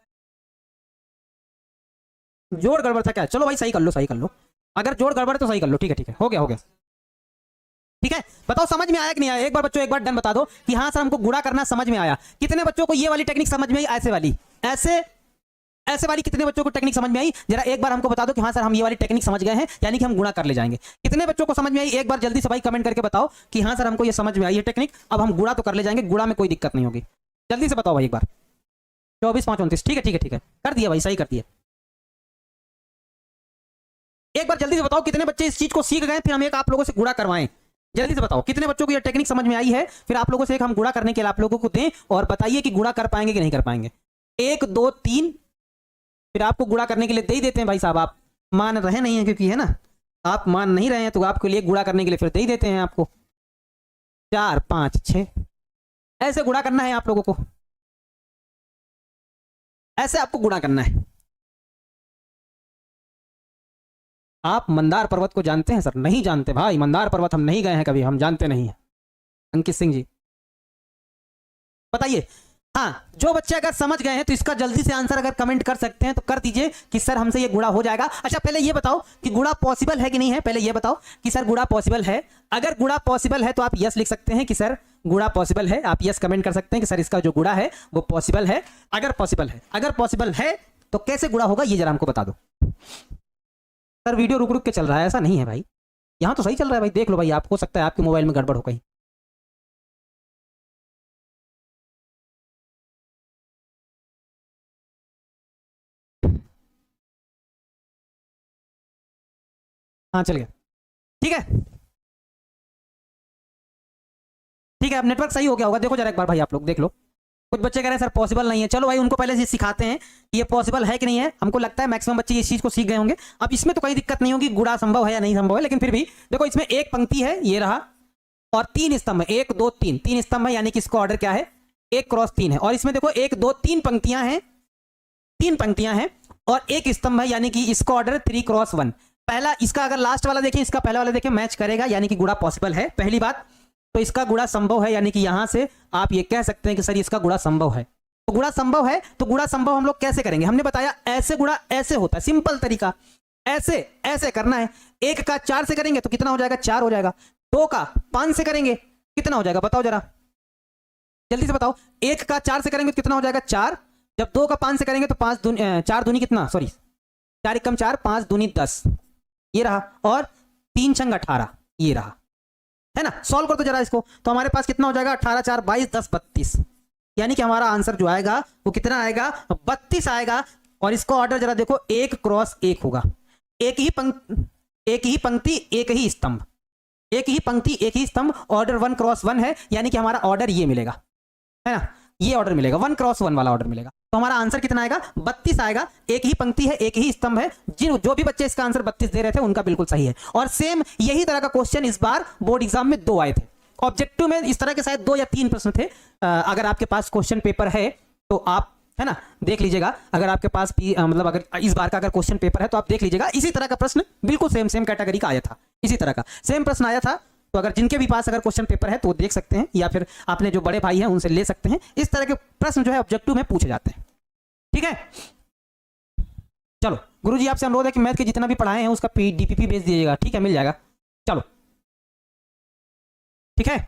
Speaker 1: जोड़ गड़बड़ था क्या, चलो भाई सही कर लो, सही कर लो, अगर जोड़ गड़बड़ है तो सही कर लो। ठीक है ठीक है, हो गया हो गया। ठीक है, बताओ समझ में आया कि नहीं आया, एक बार बच्चों एक बार डन बता दो कि हाँ सर हमको गुणा करना समझ में आया। कितने बच्चों को ये वाली टेक्निक समझ में आई, ऐसे वाली, ऐसे वाली कितने बच्चों को टेक्निक समझ में आई, जरा एक बार हमको बता दो कि हाँ सर हम ये वाली टेक्निक समझ गए हैं, यानी कि हम गुणा कर ले जाएंगे। कितने बच्चों को समझ में आई, एक बार जल्दी से भाई कमेंट करके बताओ कि हाँ सर हमको ये समझ में आई है टेक्निक, अब हम गुणा तो कर ले जाएंगे, गुणा में कोई दिक्कत नहीं होगी। जल्दी से बताओ भाई एक बार। 24 5 29, ठीक है ठीक है ठीक है, कर दिया भाई, सही कर दिया। एक बार जल्दी से बताओ कितने बच्चे इस चीज को सीख गए, फिर हम एक आप लोगों से गुणा करवाएं। जल्दी से बताओ कितने बच्चों को ये टेक्निक समझ में आई है, फिर आप लोगों से एक हम गुणा करने के लिए आप लोगों को दें, और बताइए कि गुणा कर पाएंगे कि नहीं कर पाएंगे। 1 2 3, फिर आपको गुणा करने के लिए दे ही देते हैं भाई साहब, आप मान रहे नहीं है क्योंकि, है ना, आप मान नहीं रहे हैं तो आपके लिए गुणा करने के लिए फिर दे ही देते हैं आपको। 4 5 6, ऐसे गुणा करना है आप लोगों को, ऐसे आपको गुणा करना है। आप मंदार पर्वत को जानते हैं सर, नहीं जानते भाई, मंदार पर्वत हम नहीं गए हैं कभी, हम जानते नहीं हैं। अंकित सिंह जी बताइए। हाँ, जो बच्चे अगर समझ गए हैं तो इसका जल्दी से आंसर अगर कमेंट कर सकते हैं तो कर दीजिए कि सर हमसे ये गुणा हो जाएगा। अच्छा पहले ये बताओ कि गुणा पॉसिबल है कि नहीं है, पहले ये बताओ कि सर गुणा पॉसिबल है। अगर गुणा पॉसिबल है तो आप यस लिख सकते हैं कि सर गुणा पॉसिबल है, आप यस कमेंट कर सकते हैं कि सर इसका जो गुणा है वो पॉसिबल है। अगर पॉसिबल है तो कैसे गुणा होगा ये जरा हमको बता दो। सर वीडियो रुक रुक के चल रहा है, ऐसा नहीं है भाई, यहाँ तो सही चल रहा है भाई, देख लो भाई, आप हो सकता है आपके मोबाइल में गड़बड़ हो कहीं। हाँ चल गया, ठीक है ठीक है, अब नेटवर्क सही हो गया होगा। देखो जरा एक बार भाई आप लोग देख लो, कुछ बच्चे कह रहे हैं सर पॉसिबल नहीं है, चलो भाई उनको पहले से सिखाते हैं कि ये पॉसिबल है कि नहीं है। हमको लगता है मैक्सिमम बच्चे इस चीज को सीख गए होंगे। अब इसमें तो कोई दिक्कत नहीं होगी, गुणा संभव है या नहीं संभव है, लेकिन फिर भी देखो इसमें एक पंक्ति है, ये रहा, और 3 स्तंभ है, 1 2 3, 3 स्तंभ है, यानी कि इसका ऑर्डर क्या है, 1 क्रॉस 3 है। और इसमें देखो 1 2 3 पंक्तियां हैं, 3 पंक्तियां हैं और 1 स्तंभ है, यानी कि इसका ऑर्डर 3 क्रॉस 1। पहला इसका अगर लास्ट वाला देखें, इसका पहला वाला देखें, मैच करेगा यानी कि गुणा पॉसिबल है, पहली बात। तो इसका गुणा संभव है, यानी कि यहां से आप ये कह सकते हैं कि सर इसका गुणा संभव है। तो गुणा संभव है, तो गुणा संभव हम लोग कैसे करेंगे? हमने बताया ऐसे गुणा ऐसे होता है, सिंपल तरीका, ऐसे ऐसे करना है। 1 का 4 से करेंगे तो कितना हो जाएगा? 4 हो जाएगा। 2 का 5 से करेंगे कितना हो जाएगा? बताओ जरा, जल्दी से बताओ। 1 का 4 से करेंगे तो कितना हो जाएगा? 4। जब 2 का 5 से करेंगे तो 4 दूनी कितना, सॉरी 4 एकम 4, 5 दूनी 10, ये रहा, और 3 छंग 18, ये रहा, है ना। सॉल्व कर दो जरा इसको, तो हमारे पास कितना हो जाएगा? 18 4 22 10 32, यानी कि हमारा आंसर जो आएगा वो कितना आएगा? 32 आएगा। और इसको ऑर्डर जरा देखो, 1 क्रॉस 1 होगा, एक ही पंक्ति एक ही स्तंभ, एक ही पंक्ति एक ही स्तंभ, ऑर्डर 1 क्रॉस 1 है, यानी कि हमारा ऑर्डर ये मिलेगा, है ना, ये ऑर्डर मिलेगा, 1 क्रॉस 1 वाला ऑर्डर मिलेगा। तो हमारा आंसर कितना आएगा? 32 आएगा। एक ही पंक्ति है, एक ही स्तंभ है। जो भी बच्चे इसका आंसर 32 दे रहे थे उनका बिल्कुल सही है। और सेम यही तरह का क्वेश्चन इस बार बोर्ड एग्जाम में 2 आए थे। ऑब्जेक्टिव में इस तरह के शायद 2 या 3 प्रश्न थे। अगर आपके पास क्वेश्चन पेपर है तो आप, है ना, देख लीजिएगा। अगर आपके पास मतलब अगर इस बार का अगर क्वेश्चन पेपर है तो आप देख लीजिएगा, इसी तरह का प्रश्न बिल्कुल सेम कैटेगरी का आया था, इसी तरह का सेम प्रश्न आया था। तो अगर जिनके भी पास अगर क्वेश्चन पेपर है तो वो देख सकते हैं, या फिर आपने जो बड़े भाई हैं उनसे ले सकते हैं। इस तरह के प्रश्न जो है ऑब्जेक्टिव में पूछे जाते हैं, ठीक है। चलो गुरुजी आपसे अनुरोध है कि मैथ के जितना भी पढ़ाए हैं उसका डीपीपी भेज दीजिएगा, ठीक है, मिल जाएगा। चलो ठीक है।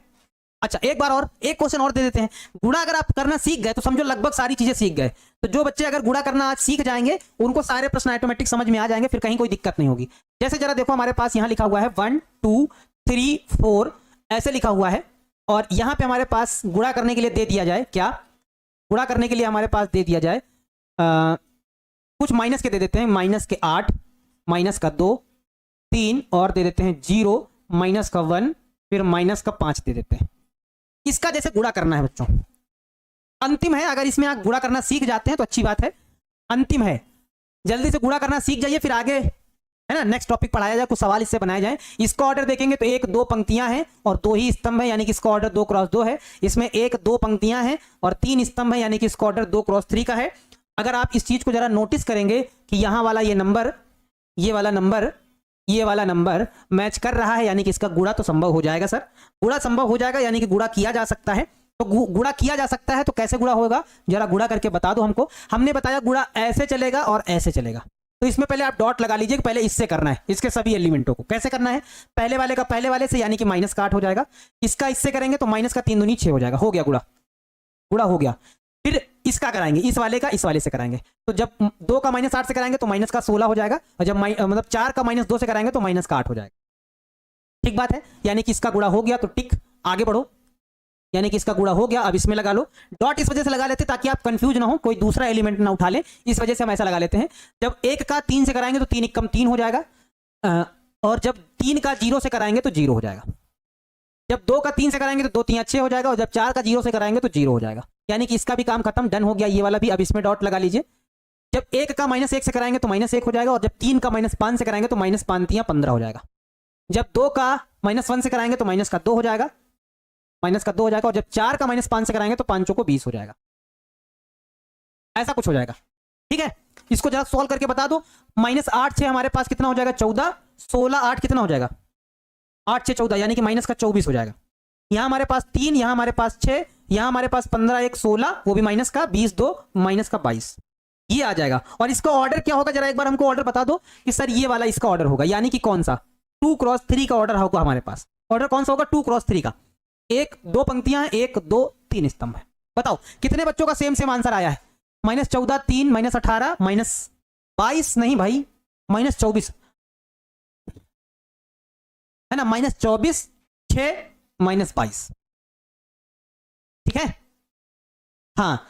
Speaker 1: अच्छा एक बार और एक क्वेश्चन और दे देते हैं। गुणा अगर आप करना सीख गए तो समझो लगभग सारी चीजें सीख गए। तो जो बच्चे अगर गुणा करना आज सीख जाएंगे उनको सारे प्रश्न ऑटोमेटिक समझ में आ जाएंगे, फिर कहीं कोई दिक्कत नहीं होगी। जैसे जरा देखो, हमारे पास यहां लिखा हुआ है 1 2 3 4 ऐसे लिखा हुआ है, और यहां पे हमारे पास गुणा करने के लिए दे दिया जाए, क्या गुणा करने के लिए हमारे पास दे दिया जाए, कुछ माइनस के दे देते हैं, माइनस के 8, माइनस का 2, 3 और दे देते हैं 0, माइनस का 1, फिर माइनस का 5 दे देते हैं। इसका जैसे गुणा करना है बच्चों, अंतिम है। अगर इसमें आप गुणा करना सीख जाते हैं तो अच्छी बात है, अंतिम है, जल्दी से गुणा करना सीख जाइए, फिर आगे, है ना, नेक्स्ट टॉपिक पढ़ाया जाए, कुछ सवाल इससे बनाए जाए। इसका ऑर्डर देखेंगे तो 1 2 पंक्तियां हैं और 2 ही स्तंभ है, यानी कि इसका ऑर्डर 2 क्रॉस 2 है। इसमें 1 2 पंक्तियां हैं और 3 स्तंभ है, यानी कि इसका ऑर्डर 2 क्रॉस 3 का है। अगर आप इस चीज को जरा नोटिस करेंगे कि यहां वाला ये नंबर, ये वाला नंबर मैच कर रहा है, यानी कि इसका गुणा तो संभव हो जाएगा। सर गुणा संभव हो जाएगा, यानी कि गुणा किया जा सकता है। तो गुणा किया जा सकता है तो कैसे गुणा होगा, जरा गुणा करके बता दो हमको। हमने बताया गुणा ऐसे चलेगा और ऐसे चलेगा, तो इसमें पहले आप डॉट लगा लीजिए, पहले इससे करना है, इसके सभी एलिमेंटों को कैसे करना है। पहले वाले का पहले वाले से, यानी कि माइनस का 8 हो जाएगा। इसका इससे करेंगे तो माइनस का 3 दूनी 6 हो जाएगा, हो गया गुणा हो गया। फिर इसका कराएंगे, इस वाले का इस वाले से कराएंगे, तो जब 2 का माइनस 8 से कराएंगे तो माइनस का 16 हो जाएगा, और जब मतलब 4 का माइनस 2 से कराएंगे तो माइनस का 8 हो जाएगा। ठीक बात है, यानी कि इसका गुणा हो गया, तो टिक, आगे बढ़ो, यानी कि इसका गुणा हो गया। अब इसमें लगा लो डॉट, इस वजह से लगा लेते ताकि आप कंफ्यूज ना हो, कोई दूसरा एलिमेंट ना उठा ले, इस वजह से हम ऐसा लगा लेते हैं। जब 1 का 3 से कराएंगे तो 3 एकम 3 हो जाएगा, और जब 3 का 0 से कराएंगे तो 0 हो जाएगा। जब 2 का 3 से कराएंगे तो 2 3 6 हो जाएगा, और जब 4 का 0 से कराएंगे तो 0 हो जाएगा, यानी कि इसका भी काम खत्म, डन हो गया ये वाला भी। अब इसमें डॉट लगा लीजिए। जब 1 का -1 से कराएंगे तो -1 हो जाएगा, और जब 3 का -5 से कराएंगे तो -5 3 15 हो जाएगा। जब 2 का -1 से कराएंगे तो माइनस का 2 हो जाएगा, और जब 4 का -5 से कराएंगे तो 5 को 20 हो जाएगा। ऐसा कुछ हो जाएगा, ठीक है। इसको जरा सॉल्व करके बता दो। -8 6 हमारे पास कितना हो जाएगा? 14, 16 8 कितना हो जाएगा? 8 6 14, यानी कि माइनस का 24 हो जाएगा। यहां हमारे पास 3, यहां हमारे पास 6, यहां हमारे पास 15 1 16, वो भी माइनस का 20 2 माइनस का 22, ये आ जाएगा। और इसका ऑर्डर क्या होगा, जरा एक बार हमको ऑर्डर बता दो कि सर ये वाला इसका ऑर्डर होगा, यानी कि कौन सा? 2 क्रॉस 3 का ऑर्डर होगा हमारे पास। ऑर्डर कौन सा होगा? 2 क्रॉस 3 का। 1 2 पंक्तियां, 1 2 3 स्तंभ है। बताओ कितने बच्चों का सेम आंसर आया है? -14 3 -18 -22, नहीं भाई -24 है ना, -24 6 -22, ठीक है। हाँ,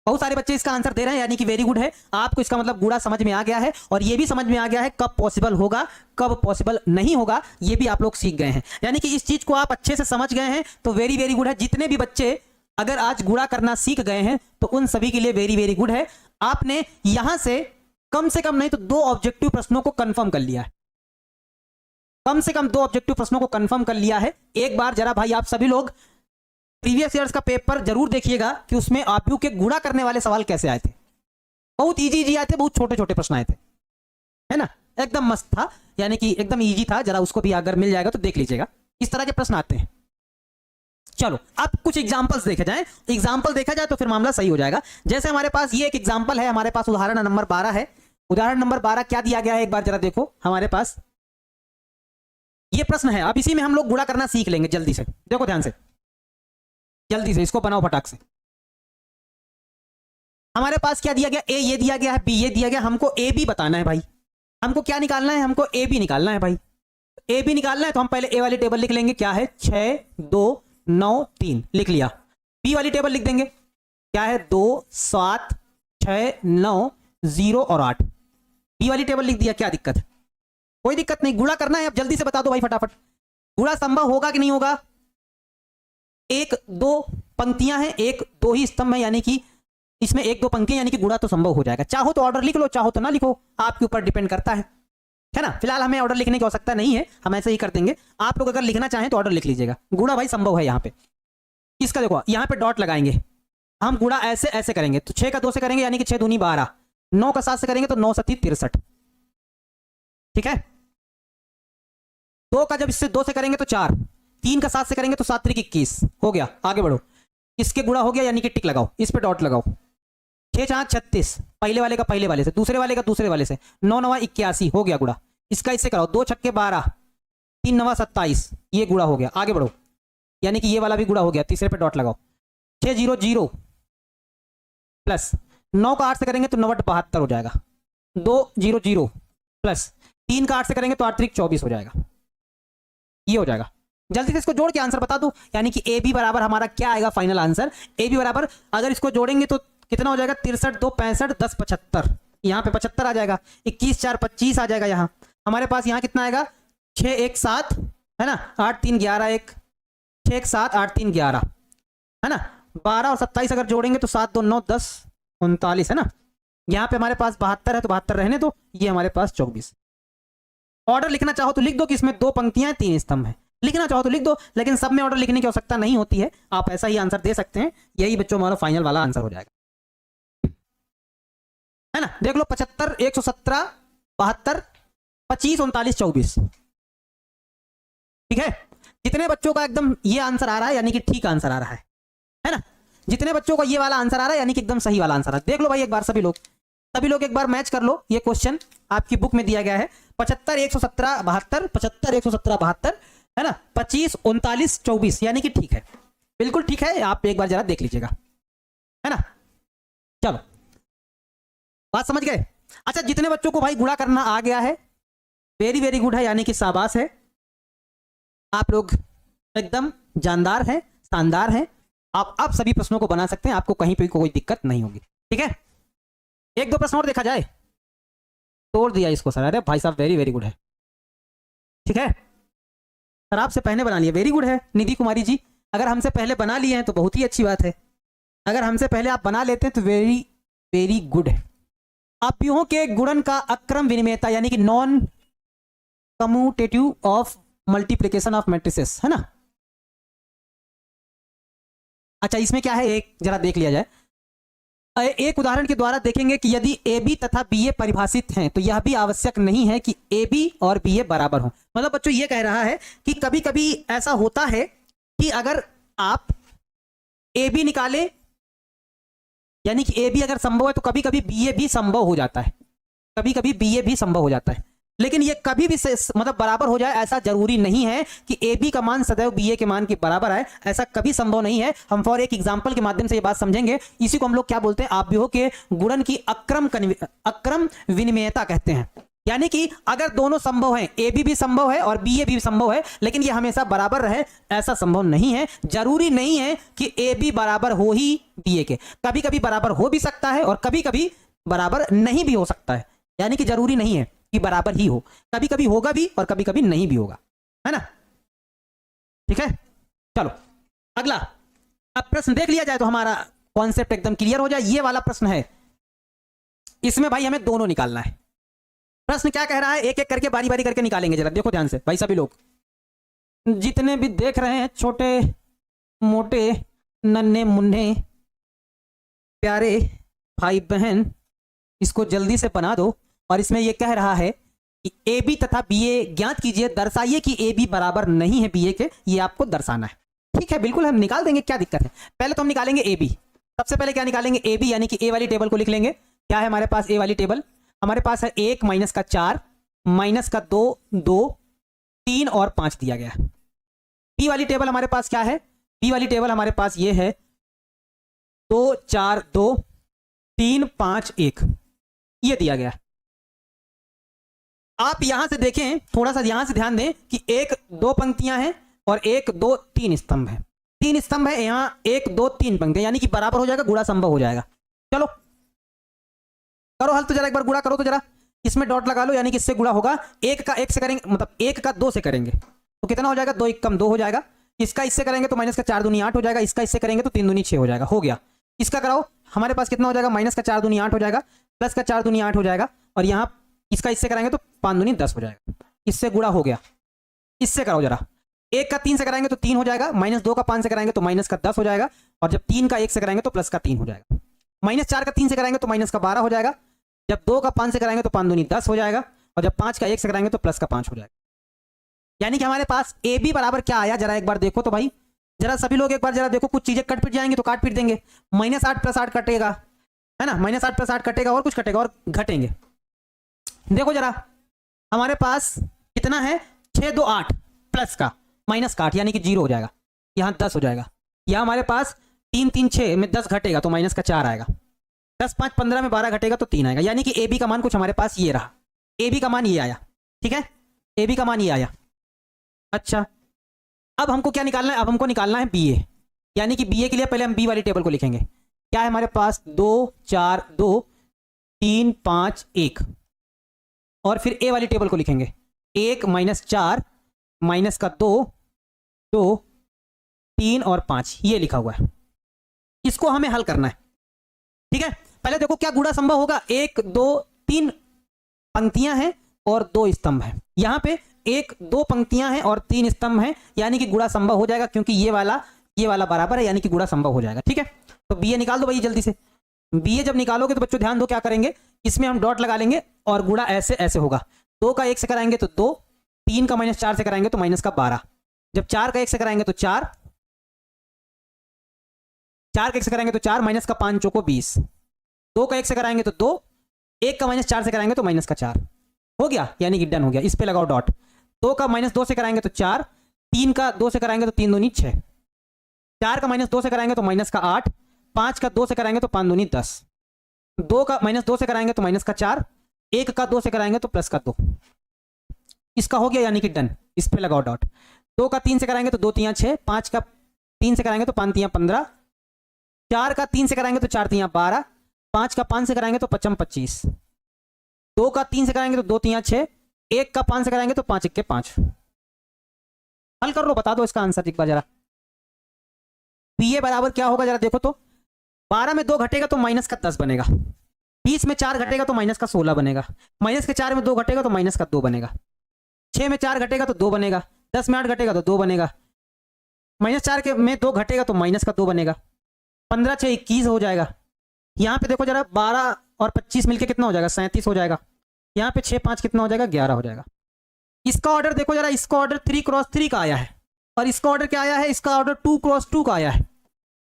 Speaker 1: बहुत सारे बच्चे इसका आंसर दे रहे हैं, यानी कि वेरी गुड है। आपको इसका मतलब गुणा समझ में आ गया है, और ये भी समझ में आ गया है कब पॉसिबल होगा कब पॉसिबल नहीं होगा, ये भी आप लोग सीख गए हैं। यानी कि इस चीज को आप अच्छे से समझ गए हैं, तो वेरी वेरी गुड है। जितने भी बच्चे अगर आज गुणा करना सीख गए हैं तो उन सभी के लिए वेरी वेरी गुड है। आपने यहां से कम नहीं तो 2 ऑब्जेक्टिव प्रश्नों को कंफर्म कर लिया है, कम से कम 2 ऑब्जेक्टिव प्रश्नों को कंफर्म कर लिया है। एक बार जरा भाई आप सभी लोग प्रीवियस ईयर्स का पेपर जरूर देखिएगा कि उसमें आपयू के गुणा करने वाले सवाल कैसे आए थे। बहुत इजी आए थे, बहुत छोटे छोटे प्रश्न आए थे, है ना। एकदम मस्त था, यानी कि एकदम इजी था, जरा उसको भी अगर मिल जाएगा तो देख लीजिएगा, इस तरह के प्रश्न आते हैं। चलो अब कुछ एग्जांपल्स देखे जाएं, एग्जांपल देखा जाए तो फिर मामला सही हो जाएगा। जैसे हमारे पास ये एक एग्जांपल है, हमारे पास उदाहरण नंबर 12 है। उदाहरण नंबर 12 क्या दिया गया है, एक बार जरा देखो। हमारे पास ये प्रश्न है, अब इसी में हम लोग गुणा करना सीख लेंगे जल्दी से। देखो ध्यान से, जल्दी से इसको बनाओ फटाक से। हमारे पास क्या दिया गया, ए ये दिया गया है, बी ये दिया गया, हमको ए बी बताना है भाई। हमको क्या निकालना है, हमको ए बी निकालना है भाई। ए बी निकालना है तो हम पहले ए वाली टेबल लिख लेंगे, क्या है 6 2 9 3 लिख लिया। बी वाली टेबल लिख देंगे, क्या है 2 7 6 9 0 और 8। बी वाली टेबल लिख दिया, क्या दिक्कत है, कोई दिक्कत नहीं। गुणा करना है, अब जल्दी से बता दो भाई फटाफट, गुणा संभव होगा कि नहीं होगा। एक दो पंक्तियां हैं, एक दो ही स्तंभ है, यानी कि इसमें एक दो पंक्तियां, यानी कि गुणा तो संभव हो जाएगा। चाहो तो ऑर्डर लिख लो, चाहो तो ना लिखो, आपके ऊपर डिपेंड करता है ना। फिलहाल हमें ऑर्डर लिखने की आवश्यकता नहीं है, हम ऐसे ही कर देंगे। आप लोग अगर लिखना चाहें तो ऑर्डर लिख लीजिएगा। गुणा भाई संभव है यहाँ पे। इसका देखो यहाँ पे डॉट लगाएंगे, हम गुणा ऐसे ऐसे करेंगे, तो 6 का 2 से करेंगे यानी कि 6 दूनी 12, 9 का 7 से करेंगे तो 9 7 63, ठीक है। 2 का जब इससे 2 से करेंगे तो 4, 3 का 7 से करेंगे तो 7 3 21 हो गया। आगे बढ़ो, इसके गुणा हो गया यानी कि टिक लगाओ, इस पे डॉट लगाओ। 6 4 36, पहले वाले का पहले वाले से, दूसरे वाले का दूसरे वाले से, 9 9 81 हो गया गुणा। इसका इससे कराओ, 2 छक्के 12, 3 9 27, ये गुणा हो गया। आगे बढ़ो, यानी कि ये वाला भी गुणा हो गया, तीसरे पे डॉट लगाओ। 6 0 0 प्लस 9 का 8 से करेंगे तो 9 72 हो जाएगा। 2 0 0 प्लस 3 का 8 से करेंगे तो 8 3 24 हो जाएगा, ये हो जाएगा। जल्दी से इसको जोड़ के आंसर बता दो, यानी कि ए बी बराबर हमारा क्या आएगा फाइनल आंसर। ए बी बराबर अगर इसको जोड़ेंगे तो कितना हो जाएगा, 63 2 65 10 75, यहाँ पे 75 आ जाएगा। 21 4 25 आ जाएगा। यहाँ हमारे पास यहाँ कितना आएगा, 6 1 7 है ना, 8 3 11 1, 6 1 7 8 3 11 है ना। 12 और 27 अगर जोड़ेंगे तो 7 2 9 10 39 है ना। यहाँ पे हमारे पास 72 है तो 72 रहने दो, ये हमारे पास 24। ऑर्डर लिखना चाहो तो लिख दो कि इसमें 2 पंक्तियां 3 स्तंभ है, लिखना चाहो तो लिख दो, लेकिन सब में ऑर्डर लिखने की आवश्यकता नहीं होती है, आप ऐसा ही आंसर दे सकते हैं। यही बच्चों हमारा फाइनल वाला आंसर हो जाएगा, है ना। देख लो 75 117 72 25 39 24, ठीक है। जितने बच्चों का एकदम ये आंसर आ रहा है यानी कि ठीक आंसर आ रहा है ना। जितने बच्चों का ये वाला आंसर आ रहा है यानी कि एकदम सही वाला आंसर आ रहा है। देख लो भाई एक बार सभी लोग एक बार मैच कर लो। ये क्वेश्चन आपकी बुक में दिया गया है, 75 117 72 75 117 72 है ना, 25 39 24, यानी कि ठीक है, बिल्कुल ठीक है। आप एक बार जरा देख लीजिएगा, है ना। चलो बात समझ गए। अच्छा, जितने बच्चों को भाई गुणा करना आ गया है, वेरी वेरी गुड है, यानी कि शाबाश है, आप लोग एकदम जानदार हैं, शानदार हैं। आप अब सभी प्रश्नों को बना सकते हैं, आपको कहीं पे कोई दिक्कत नहीं होगी, ठीक है। एक दो प्रश्न और देखा जाए, तोड़ दिया इसको सर, अरे भाई साहब वेरी वेरी गुड है, ठीक है सर। आपसे पहले बना लिए, वेरी गुड है निधि कुमारी जी। अगर हमसे पहले बना लिए हैं तो बहुत ही अच्छी बात है, अगर हमसे पहले आप बना लेते हैं तो वेरी वेरी गुड है। अव्यूहों के गुणन का अक्रम विनिमेयता यानी कि non commutative of multiplication of matrices, है ना। अच्छा, इसमें क्या है, एक जरा देख लिया जाए। एक उदाहरण के द्वारा देखेंगे कि यदि ए बी तथा बी ए परिभाषित हैं तो यह भी आवश्यक नहीं है कि ए बी और बी ए बराबर हों। मतलब बच्चों ये कह रहा है कि कभी कभी ऐसा होता है कि अगर आप ए बी निकाले यानी कि ए बी अगर संभव है तो कभी कभी बी ए भी संभव हो जाता है, कभी कभी बी ए भी संभव हो जाता है। लेकिन ये कभी भी मतलब बराबर हो जाए ऐसा जरूरी नहीं है कि ए बी का मान सदैव बी ए के मान के बराबर आए, ऐसा कभी संभव नहीं है। हम फॉर एक एग्जांपल के माध्यम से ये बात समझेंगे। इसी को हम लोग क्या बोलते हैं, अव्यूहों के गुणन की अक्रम विनिमेयता कहते हैं। यानी कि अगर दोनों संभव हैं, ए बी भी संभव है और बी ए भी संभव है, लेकिन ये हमेशा बराबर रहे ऐसा संभव नहीं है। जरूरी नहीं है कि ए बी बराबर हो ही बी ए के, कभी कभी बराबर हो भी सकता है और कभी कभी बराबर नहीं भी हो सकता है। यानी कि जरूरी नहीं है कि बराबर ही हो, कभी कभी होगा भी और कभी कभी नहीं भी होगा, है ना। ठीक है, चलो अगला। अब प्रश्न देख लिया जाए तो हमारा कॉन्सेप्ट एकदम क्लियर हो जाए। ये वाला प्रश्न है, इसमें भाई हमें दोनों निकालना है। प्रश्न क्या कह रहा है, एक एक करके बारी बारी करके निकालेंगे। जरा देखो ध्यान से भाई सभी लोग, जितने भी देख रहे हैं, छोटे मोटे नन्हे मुन्ने प्यारे भाई बहन, इसको जल्दी से बना दो। और इसमें ये कह रहा है ए बी तथा बी ए ज्ञात कीजिए, दर्शाइए कि ए बी बराबर नहीं है बी ए के, ये आपको दर्शाना है। ठीक है, बिल्कुल हम निकाल देंगे, क्या दिक्कत है। पहले तो हम निकालेंगे ए बी। सबसे पहले क्या निकालेंगे, ए बी, यानी कि ए वाली टेबल को लिख लेंगे। क्या है हमारे पास ए वाली टेबल, हमारे पास है 1 माइनस का 4 माइनस का 2 2 3 और 5 दिया गया है। बी वाली टेबल हमारे पास क्या है, बी वाली टेबल हमारे पास ये है 2 4 2 3 5 1, ये दिया गया है। आप यहां से देखें, थोड़ा सा यहां से ध्यान दें कि 1 2 पंक्तियां हैं और 1 2 3 स्तंभ है। 3 स्तंभ है, यहां 1 2 3 पंक्तियां, यानी कि बराबर हो जाएगा, गुणा संभव हो जाएगा। चलो करो हल तो जरा, एक बार गुणा करो तो जरा, इसमें डॉट लगा लो, यानी कि इससे गुणा होगा। 1 का 1 से करेंगे, मतलब 1 का 2 से करेंगे तो कितना हो जाएगा, 2 1 कम 2 हो जाएगा। इसका इससे करेंगे तो माइनस का 4 दूनी 8 हो जाएगा। इसका इससे करेंगे तो 3 दूनी 6 हो जाएगा, हो गया। इसका कराओ, हमारे पास कितना हो जाएगा, माइनस का 4 दूनी 8 हो जाएगा, प्लस का 4 दूनी 8 हो जाएगा, और यहाँ इसका इससे कराएंगे तो 5 दूनी 10 हो जाएगा। इससे गुणा हो गया। इससे कराओ जरा, 1 का 3 से कराएंगे तो 3 हो जाएगा, माइनस 2 का 5 से कराएंगे तो माइनस का 10 हो जाएगा, और जब 3 का 1 से कराएंगे तो प्लस का 3 हो जाएगा। माइनस 4 का 3 से कराएंगे तो माइनस का 12 हो जाएगा, जब 2 का 5 से कराएंगे तो 5 दूनी 10 हो जाएगा, और जब 5 का 1 से कराएंगे तो प्लस का 5 हो जाएगा। यानी कि हमारे पास ए बी बराबर क्या आया, जरा एक बार देखो तो भाई, जरा सभी लोग एक बार जरा देखो, कुछ चीजें कट पिट जाएंगी तो काट पिट देंगे। -8 + 8 कटेगा, है ना, -8 + 8 कटेगा, और कुछ कटेगा और घटेंगे। देखो जरा, हमारे पास कितना है, 6 2 8 प्लस का माइनस का 8, यानी कि 0 हो जाएगा, यहाँ 10 हो जाएगा। यहाँ हमारे पास 3 3 6 में 10 घटेगा तो माइनस का 4 आएगा, 10 5 15 में 12 घटेगा तो 3 आएगा। यानी कि ए बी का मान कुछ हमारे पास ये रहा, ए बी का मान ये आया। ठीक है, ए बी का मान ये आया। अच्छा, अब हमको क्या निकालना है, अब हमको निकालना है बी ए, यानी कि बी ए के लिए पहले हम बी वाली टेबल को लिखेंगे। क्या है हमारे पास, 2 4 2 3 5 1, और फिर ए वाली टेबल को लिखेंगे, 1 माइनस 4 माइनस का 2 2 3 और 5, ये लिखा हुआ है। इसको हमें हल करना है। ठीक है, पहले देखो क्या गुणा संभव होगा, 1 2 3 पंक्तियां हैं और 2 स्तंभ हैं। यहां पे 1 2 पंक्तियां हैं और 3 स्तंभ हैं, यानी कि गुणा संभव हो जाएगा, क्योंकि ये वाला बराबर है, यानी कि गुणा संभव हो जाएगा। ठीक है, तो बी ए निकाल दो भाई जल्दी से। बी ए जब निकालोगे तो बच्चों ध्यान दो क्या करेंगे, इसमें हम डॉट लगा लेंगे और गुणा ऐसे ऐसे होगा। 2 का 1 से कराएंगे तो 2, 3 का -4 से कराएंगे तो माइनस का 12, जब 4 का 1 से कराएंगे तो 4, 4 का 1 से कराएंगे तो 4, माइनस का 5 चौको 20, 2 का 1 से कराएंगे तो 2, 1 का -4 से कराएंगे तो माइनस का 4 हो गया, यानी कि डन हो गया। इस पे लगाओ डॉट। 2 का -2 से कराएंगे तो 4, 3 का 2 से कराएंगे तो 3 दूनी 6, 4 का -2 से कराएंगे तो माइनस का 8, 5 का 2 से कराएंगे तो 5 दूनी 10, 2 का -2 से कराएंगे तो माइनस का 4, 1 का 2 से कराएंगे तो प्लस का 2। इसका हो गया, यानी कि डन। इस पे लगाओ डॉट। 2 का 3 से कराएंगे तो 2 3 6, 5 का 3 से कराएंगे तो 5 3 15, 4 का 3 से कराएंगे तो 4 3 12, 5 का 5 से कराएंगे तो 5 25, 2 का 3 से कराएंगे तो 2 3 6, 1 का 5 से कराएंगे तो 5 1 5। हल कर लो, बता दो इसका आंसर एक बार जरा। बी ए बराबर क्या होगा जरा देखो तो, 12 में 2 घटेगा तो माइनस का 10 बनेगा, 20 में 4 घटेगा तो माइनस का 16 बनेगा, माइनस के 4 में 2 घटेगा तो माइनस का 2 बनेगा, 6 में 4 घटेगा तो 2 बनेगा, 10 में 8 घटेगा तो 2 बनेगा, -4 में 2 घटेगा तो माइनस का 2 बनेगा, 15 6 21 हो जाएगा। यहाँ पे देखो जरा, 12 और 25 मिलके कितना हो जाएगा, 37 हो जाएगा। यहाँ पे 6 5 कितना हो जाएगा, 11 हो जाएगा। इसका ऑर्डर देखो जरा, इसका ऑर्डर 3 क्रॉस 3 का आया है, और इसका ऑर्डर क्या आया है, इसका ऑर्डर 2 क्रॉस 2 का आया है।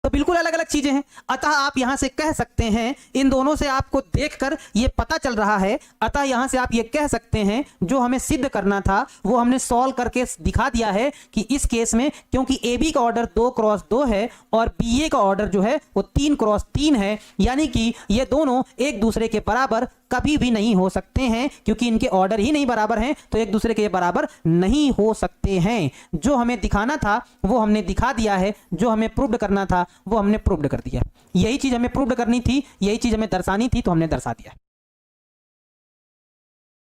Speaker 1: तो बिल्कुल अलग अलग चीजें हैं। अतः आप यहां से कह सकते हैं, इन दोनों से आपको देखकर ये पता चल रहा है, अतः यहां से आप ये कह सकते हैं जो हमें सिद्ध करना था वो हमने सॉल्व करके दिखा दिया है कि इस केस में, क्योंकि ए बी का ऑर्डर 2 क्रॉस 2 है और बी ए का ऑर्डर जो है वो 3 क्रॉस 3 है, यानी कि ये दोनों एक दूसरे के बराबर कभी भी नहीं हो सकते हैं, क्योंकि इनके ऑर्डर ही नहीं बराबर हैं, तो एक दूसरे के बराबर नहीं हो सकते हैं। जो हमें दिखाना था वो हमने दिखा दिया है, जो हमें प्रूव्ड करना था वो हमने प्रूव्ड कर दिया। यही चीज हमें प्रूव्ड करनी थी, यही चीज हमें दर्शानी थी, तो हमने दर्शा दिया।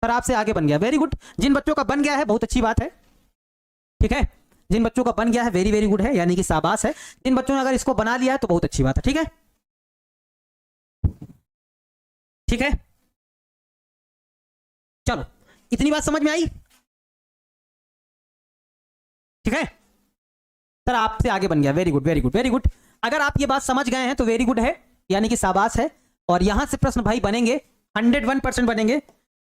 Speaker 1: सर आपसे आगे बन गया, वेरी गुड। जिन बच्चों का बन गया है बहुत अच्छी बात है, ठीक है, जिन बच्चों का बन गया है वेरी वेरी गुड है, यानी कि शाबाश है। जिन बच्चों ने अगर इसको बना लिया है तो बहुत अच्छी बात है, ठीक है, ठीक है। चलो, इतनी बात समझ में आई, ठीक है। सर आपसे आगे बन गया, very good very good very good. अगर आप ये बात समझ गए हैं तो वेरी गुड है, यानी कि शाबाश है। और यहां से प्रश्न भाई बनेंगे, 101% बनेंगे।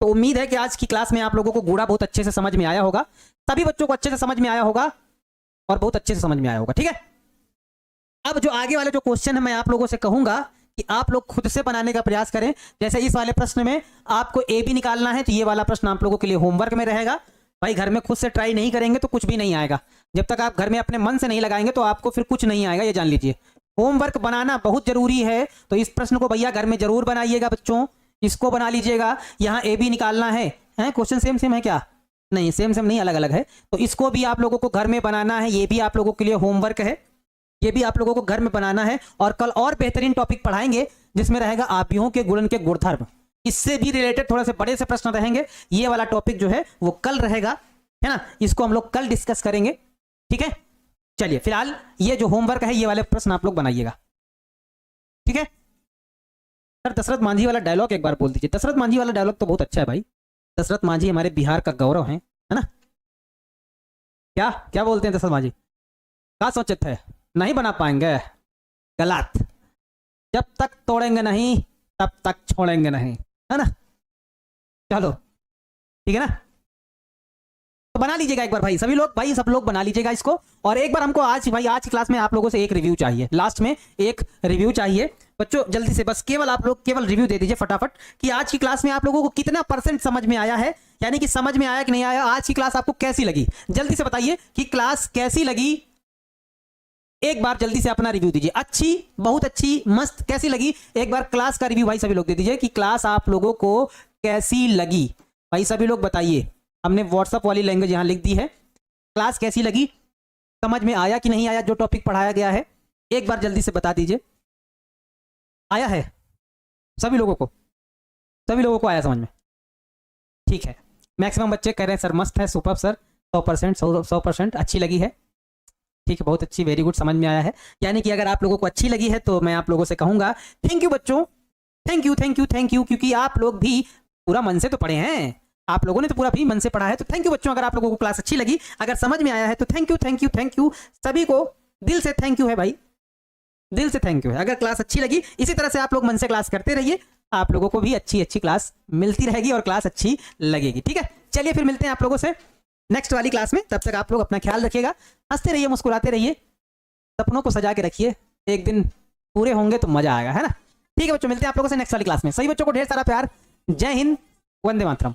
Speaker 1: तो उम्मीद है कि आज की क्लास में आप लोगों को गूढ़ा बहुत अच्छे से समझ में आया होगा, सभी बच्चों को अच्छे से समझ में आया होगा और बहुत अच्छे से समझ में आया होगा। ठीक है, अब जो आगे वाले जो क्वेश्चन है मैं आप लोगों से कहूंगा कि आप लोग खुद से बनाने का प्रयास करें। जैसे इस वाले प्रश्न में आपको ए बी निकालना है, तो ये वाला प्रश्न आप लोगों के लिए होमवर्क में रहेगा। भाई घर में खुद से ट्राई नहीं करेंगे तो कुछ भी नहीं आएगा। जब तक आप घर में अपने मन से नहीं लगाएंगे तो आपको फिर कुछ नहीं आएगा, ये जान लीजिए। होमवर्क बनाना बहुत जरूरी है, तो इस प्रश्न को भैया घर में जरूर बनाइएगा बच्चों, इसको बना लीजिएगा। यहाँ ए बी निकालना है, क्वेश्चन सेम सेम है क्या? नहीं, सेम सेम नहीं, अलग अलग है। तो इसको भी आप लोगों को घर में बनाना है, ये भी आप लोगों के लिए होमवर्क है, ये भी आप लोगों को घर में बनाना है। और कल और बेहतरीन टॉपिक पढ़ाएंगे जिसमें रहेगा आव्यूहों के गुणन के गुणधर्म, इससे भी रिलेटेड थोड़े से बड़े से प्रश्न रहेंगे। ये वाला टॉपिक जो है वो कल रहेगा, है ना, इसको हम लोग कल डिस्कस करेंगे। ठीक है, चलिए फिलहाल ये जो होमवर्क है ये वाले प्रश्न आप लोग बनाइएगा। ठीक है सर, दशरथ मांझी वाला डायलॉग एक बार बोल दीजिए। दशरथ मांझी वाला डायलॉग तो बहुत अच्छा है भाई, दशरथ मांझी हमारे बिहार का गौरव है ना? क्या क्या बोलते हैं दशरथ मांझी? क्या सोचते थे नहीं बना पाएंगे? गलत, जब तक तोड़ेंगे नहीं तब तक छोड़ेंगे नहीं, है ना? चलो ठीक है ना, तो बना लीजिएगा एक बार भाई, सभी लोग, भाई सब लोग बना लीजिएगा इसको। और एक बार हमको आज भाई आज की क्लास में आप लोगों से एक रिव्यू चाहिए, लास्ट में एक रिव्यू चाहिए बच्चों, जल्दी से बस केवल आप लोग केवल रिव्यू दे दीजिए फटाफट कि आज की क्लास में आप लोगों को कितना % समझ में आया है, यानी कि समझ में आया कि नहीं आया। आज की क्लास आपको कैसी लगी, जल्दी से बताइए कि क्लास कैसी लगी। एक बार जल्दी से अपना रिव्यू दीजिए, अच्छी, बहुत अच्छी, मस्त, कैसी लगी? एक बार क्लास का रिव्यू भाई सभी लोग दे दीजिए कि क्लास आप लोगों को कैसी लगी। भाई सभी लोग बताइए, हमने व्हाट्सएप वाली लैंग्वेज यहां लिख दी है। क्लास कैसी लगी, समझ में आया कि नहीं आया जो टॉपिक पढ़ाया गया है? एक बार जल्दी से बता दीजिए। आया है सभी लोगों को? सभी लोगों को आया समझ में? ठीक है, मैक्सिमम बच्चे कह रहे हैं सर मस्त है, सुपर सर, 100% अच्छी लगी है। ठीक है, बहुत अच्छी, वेरी गुड, समझ में आया है। यानी कि अगर आप लोगों को अच्छी लगी है तो मैं आप लोगों से कहूंगा थैंक यू बच्चों, thank you thank you thank you, क्योंकि आप लोग भी पूरा मन से तो पढ़े हैं, आप लोगों ने तो पूरा भी मन से पढ़ा है। तो थैंक यू बच्चों, अगर आप लोगों को क्लास अच्छी लगी, अगर समझ में आया है तो thank you thank you thank you, सभी को दिल से थैंक यू है भाई, दिल से थैंक यू है। अगर क्लास अच्छी लगी इसी तरह से आप लोग मन से क्लास करते रहिए, आप लोगों को भी अच्छी अच्छी क्लास मिलती रहेगी और क्लास अच्छी लगेगी। ठीक है, चलिए फिर मिलते हैं आप लोगों से नेक्स्ट वाली क्लास में। तब तक आप लोग अपना ख्याल रखिएगा, हंसते रहिए, मुस्कुराते रहिए, सपनों को सजा के रखिए, एक दिन पूरे होंगे तो मजा आएगा, है ना? ठीक है बच्चों, मिलते हैं आप लोगों से नेक्स्ट वाली क्लास में। सही बच्चों को ढेर सारा प्यार, जय हिंद, वंदे मातरम।